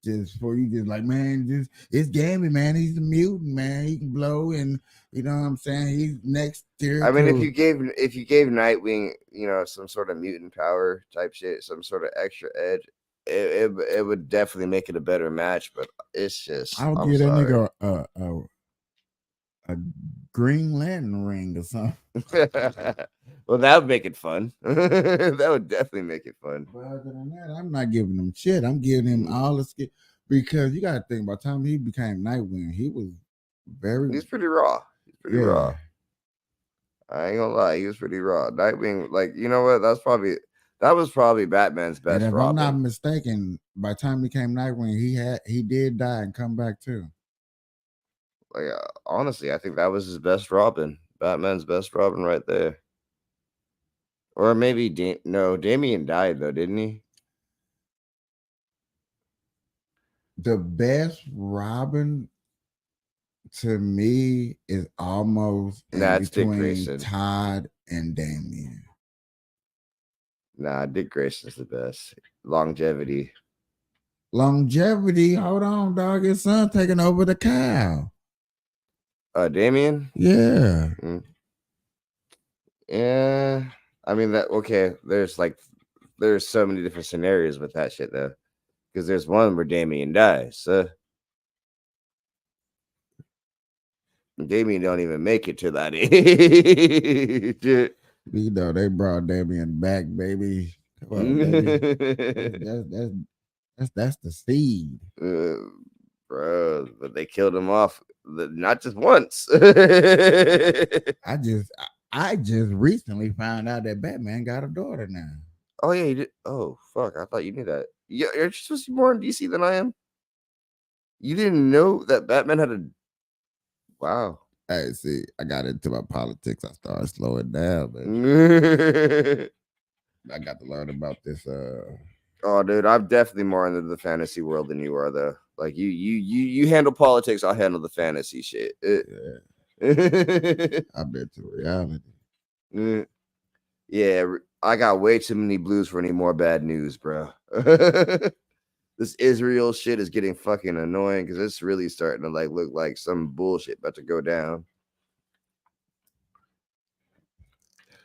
just for you just like, man, it's Gambit, man. He's a mutant, man. He can blow, and you know what I'm saying. He's next tier. I mean, if you gave Nightwing, some sort of mutant power type shit, some sort of extra edge, it would definitely make it a better match. But it's just I'll give that nigga a Green Lantern ring or something. Well, that would make it fun. That would definitely make it fun. But other than that, I'm not giving him shit. I'm giving him all the skill because you got to think by the time he became Nightwing, he was he's pretty raw. He's pretty raw. I ain't gonna lie, he was pretty raw. Nightwing, like, you know what? That was probably Batman's best. And if Robin. I'm not mistaken, by the time he became Nightwing, he did die and come back too. Like honestly, I think that was his best Robin. Batman's best Robin right there. Or maybe Damian died though, didn't he? The best Robin to me is almost between Todd and Damian. Nah, Dick Grayson's the best. Longevity. Hold on, dog. His son taking over the cow. Damian? Yeah. Yeah. I mean there's so many different scenarios with that shit though. Because there's one where Damian dies. Damian don't even make it to that age. You know, they brought Damian back, baby. Come on, baby. That's the seed. Bro, but they killed him off not just once. I just recently found out that Batman got a daughter now. Oh yeah, he did. Oh fuck, I thought you knew that. Yeah, you're supposed to be more in DC than I am. You didn't know that Batman had a wow. Hey, see, I got into my politics. I started slowing down, man. I got to learn about this. Oh, dude, I'm definitely more into the fantasy world than you are, though. Like you handle politics, I'll handle the fantasy shit. Yeah. I've been to reality. Yeah, I got way too many blues for any more bad news, bro. This Israel shit is getting fucking annoying because it's really starting to look like some bullshit about to go down.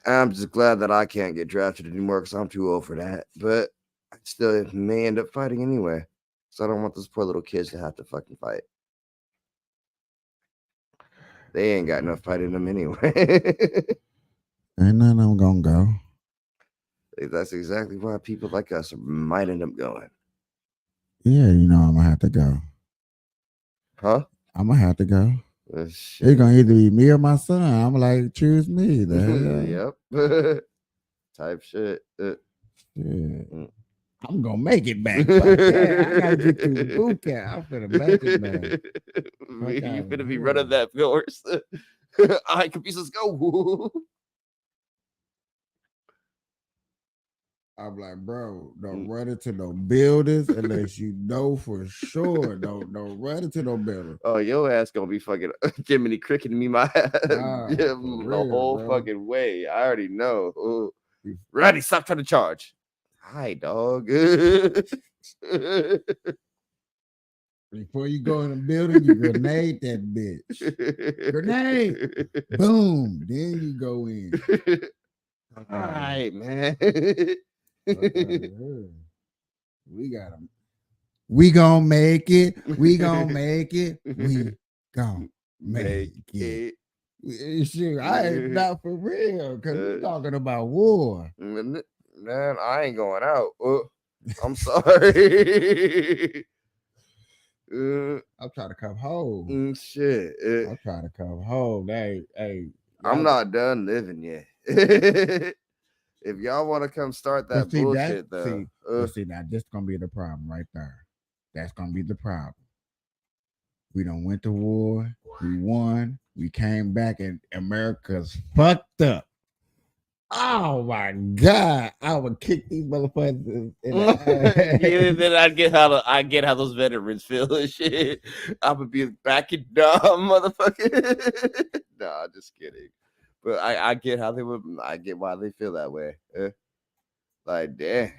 I'm just glad that I can't get drafted anymore because I'm too old for that. But I still may end up fighting anyway. So I don't want those poor little kids to have to fucking fight. They ain't got enough fight in them anyway. Ain't none of them gonna go. That's exactly why people like us might end up going. Yeah, I'm gonna have to go. Huh? I'm gonna have to go. It's gonna either be me or my son. I'm like, choose me. Yep. Type shit. Yeah. I'm gonna make it back. I gotta get to the boot camp. I'm finna make it back. You finna be running that horse. All right, Caprice, let's go. I'm like, bro, don't run into no buildings unless you know for sure. Don't run into no buildings. Oh, your ass gonna be fucking Jiminy Cricket me my ass the whole fucking way. I already know. Ooh. Ready, stop trying to charge. Hi, dog. Before you go in the building, you grenade that bitch. Grenade. Boom. Then you go in. All right, man. We got them. We gonna make it. We gonna make it. We gonna make it. Sure, I ain't not for real because we're talking about war. Man, I ain't going out. I'm sorry. I'm trying to come home. Shit. I'm trying to come home. Hey, I'm not done living yet. If y'all want to come start that see, bullshit, though. See, now this gonna be the problem right there. That's gonna be the problem. We done went to war. We won. We came back, and America's fucked up. Oh my God! I would kick these motherfuckers in the ass. Yeah, then I get how those veterans feel and shit. I would be back in dumb motherfucker. Nah, just kidding. But I get how they would. I get why they feel that way. Like, damn,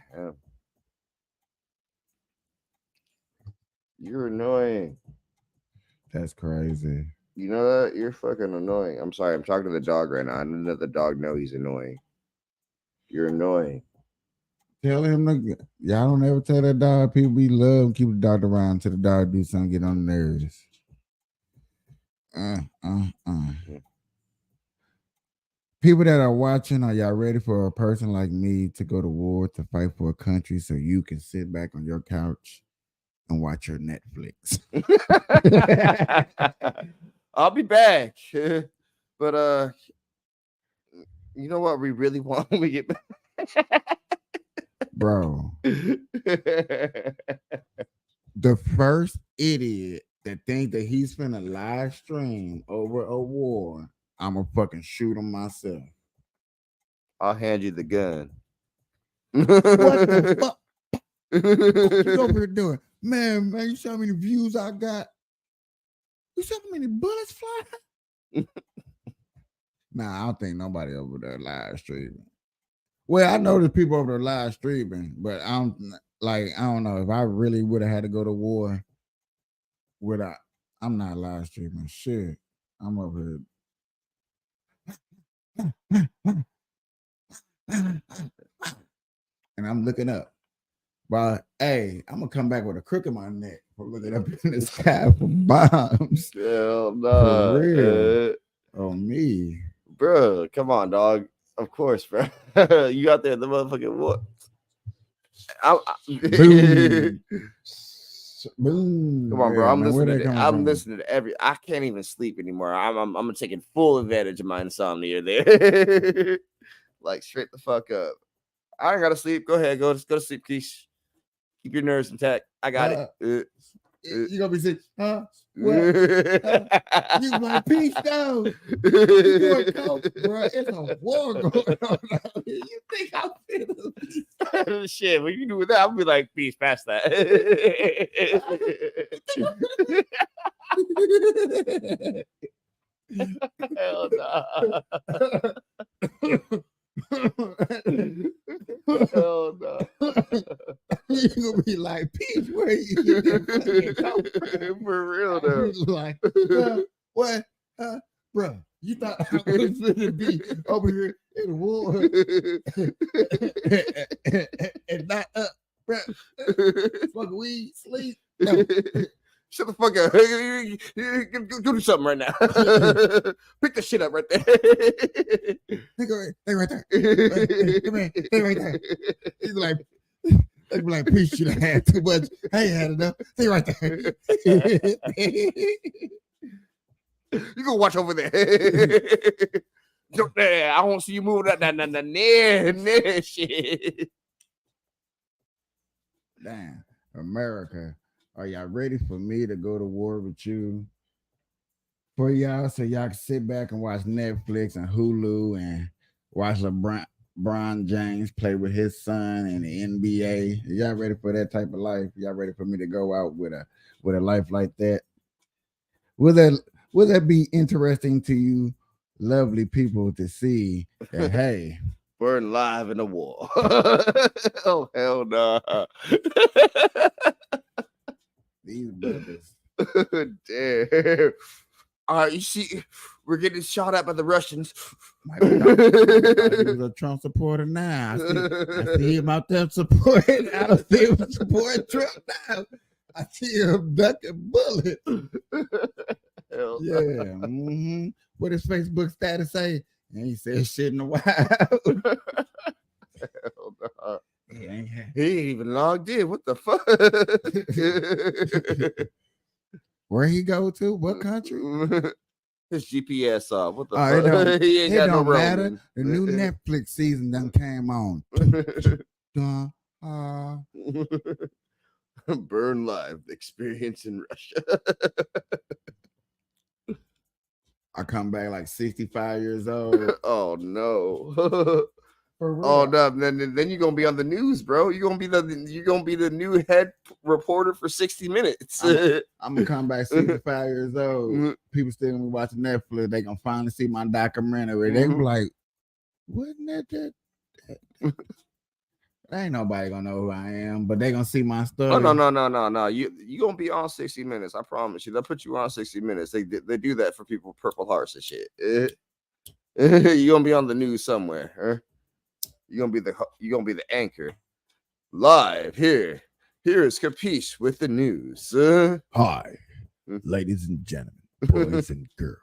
you're annoying. That's crazy. You know that? You're fucking annoying. I'm sorry. I'm talking to the dog right now. I didn't let the dog know he's annoying. You're annoying. Tell him y'all don't ever tell that dog people be love, keep the dog around till the dog do something, get on the nerves. People that are watching, are y'all ready for a person like me to go to war to fight for a country so you can sit back on your couch and watch your Netflix? I'll be back. But you know what we really want when we get back? Bro. The first idiot that think that he's finna live stream over a war, I'ma fucking shoot him myself. I'll hand you the gun. What the fuck? What you over here doing? Man, you see how many views I got? You see how many bullets flying? Nah, I don't think nobody over there live streaming. Well, I know there's people over there live streaming, but I don't know if I really would have had to go to war. I'm not live streaming shit. I'm over here. And I'm looking up. But hey, I'm gonna come back with a crook in my neck for looking up in the sky for bombs. Hell no. For real. On me. Bro, come on, dog. Of course, bro. You out there in the motherfucking war. Boom. Boom. Come on, bro. I'm listening. Listening to I can't even sleep anymore. I'm taking full advantage of my insomnia there. Like straight the fuck up. I ain't gotta sleep. Go ahead, go to sleep, Keish. Keep your nerves intact. I got it. You gonna be sick, huh? What? You my peace though. You doing coke, bro? It's a war going on out here. You think I'm finna shit? When you do with that, I'll be like, peace, pass that. Hell no. Hell no. You gonna be like, Peach, where you get for real though? Like, what? Bro, you thought I was gonna be over here in the war and not up, bro? Smoke weed, sleep. No. Shut the fuck up. Go do something right now. Pick the shit up right there. Stay right there. Come here. Stay right there. He's like, Peace, you done had too much. I ain't had enough. Stay right there. You go watch over there. I won't see you moving that shit. Damn, America. Are y'all ready for me to go to war with you? For y'all, so y'all can sit back and watch Netflix and Hulu and watch LeBron James play with his son in the NBA. Y'all ready for that type of life? Y'all ready for me to go out with a life like that? Will that be interesting to you, lovely people, to see that? Hey, we're live in a war. Oh hell no! These brothers. Damn. You see, we're getting shot at by the Russians. He was a Trump supporter now. I see him out there supporting. I don't see him supporting Trump now. I see him ducking bullets. Yeah. Mm-hmm. What his Facebook status say? And he said shit in a while. Hell no. He ain't even logged in. What the fuck? Where he go to? What country? His GPS off. What the It fuck? He ain't it got no don't matter. roaming. The new Netflix season done came on. Burn Live experience in Russia. I come back like 65 years old. Oh no. Oh no, then you're gonna be on the news, bro. You're gonna be the new head reporter for 60 Minutes. I'm gonna come back 65 years old. People still gonna be watching Netflix. They gonna finally see my documentary. They gonna be like, wasn't that? Ain't nobody gonna know who I am, but they gonna see my story. Oh no. You gonna be on 60 Minutes. I promise you. They'll put you on 60 Minutes. They do that for people with Purple Hearts and shit. You're gonna be on the news somewhere. Huh? You're gonna be the anchor. Live here. Here is Capiche with the news. Hi, ladies and gentlemen, boys and girls.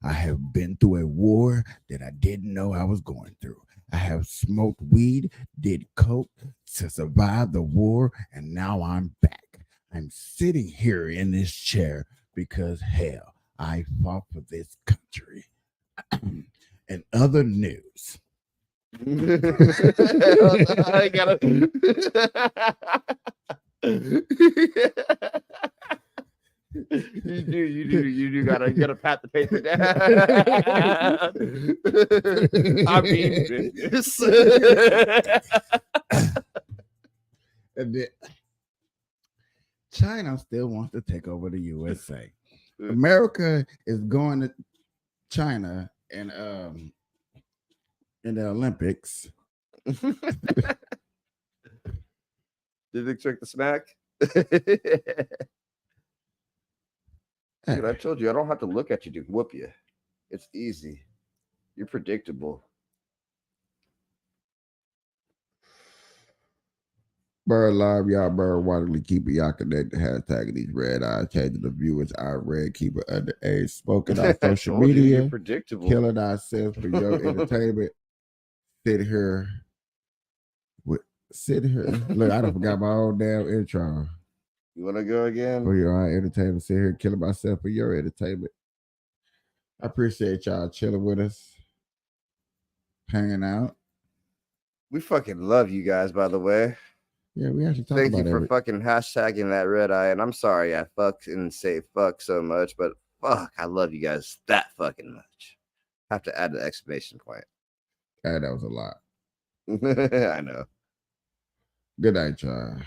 I have been through a war that I didn't know I was going through. I have smoked weed, did coke to survive the war, and now I'm back. I'm sitting here in this chair because, hell, I fought for this country. And other news. I gotta. You do gotta pat the paper down. I mean business. And then China still wants to take over the USA. America is going to China and in the Olympics. Did they expect the snack? Dude, I told you I don't have to look at you to whoop you. It's easy. You're predictable. Bird live, y'all bird waterly keeper, y'all connect the hashtag these red eyes, changing the viewers, our red keeper underage, smoking our social media, predictable. killing ourselves for your entertainment. Sit here. Look, I done forgot my own damn intro. You want to go again? For your entertainment, sit here killing myself for your entertainment. I appreciate y'all chilling with us, hanging out. We fucking love you guys, by the way. Yeah, we actually talk Thank about you for fucking hashtagging that red eye. And I'm sorry I fucked and say fuck so much, but fuck, I love you guys that fucking much. Have to add an exclamation point. That was a lot. I know. Good night, y'all.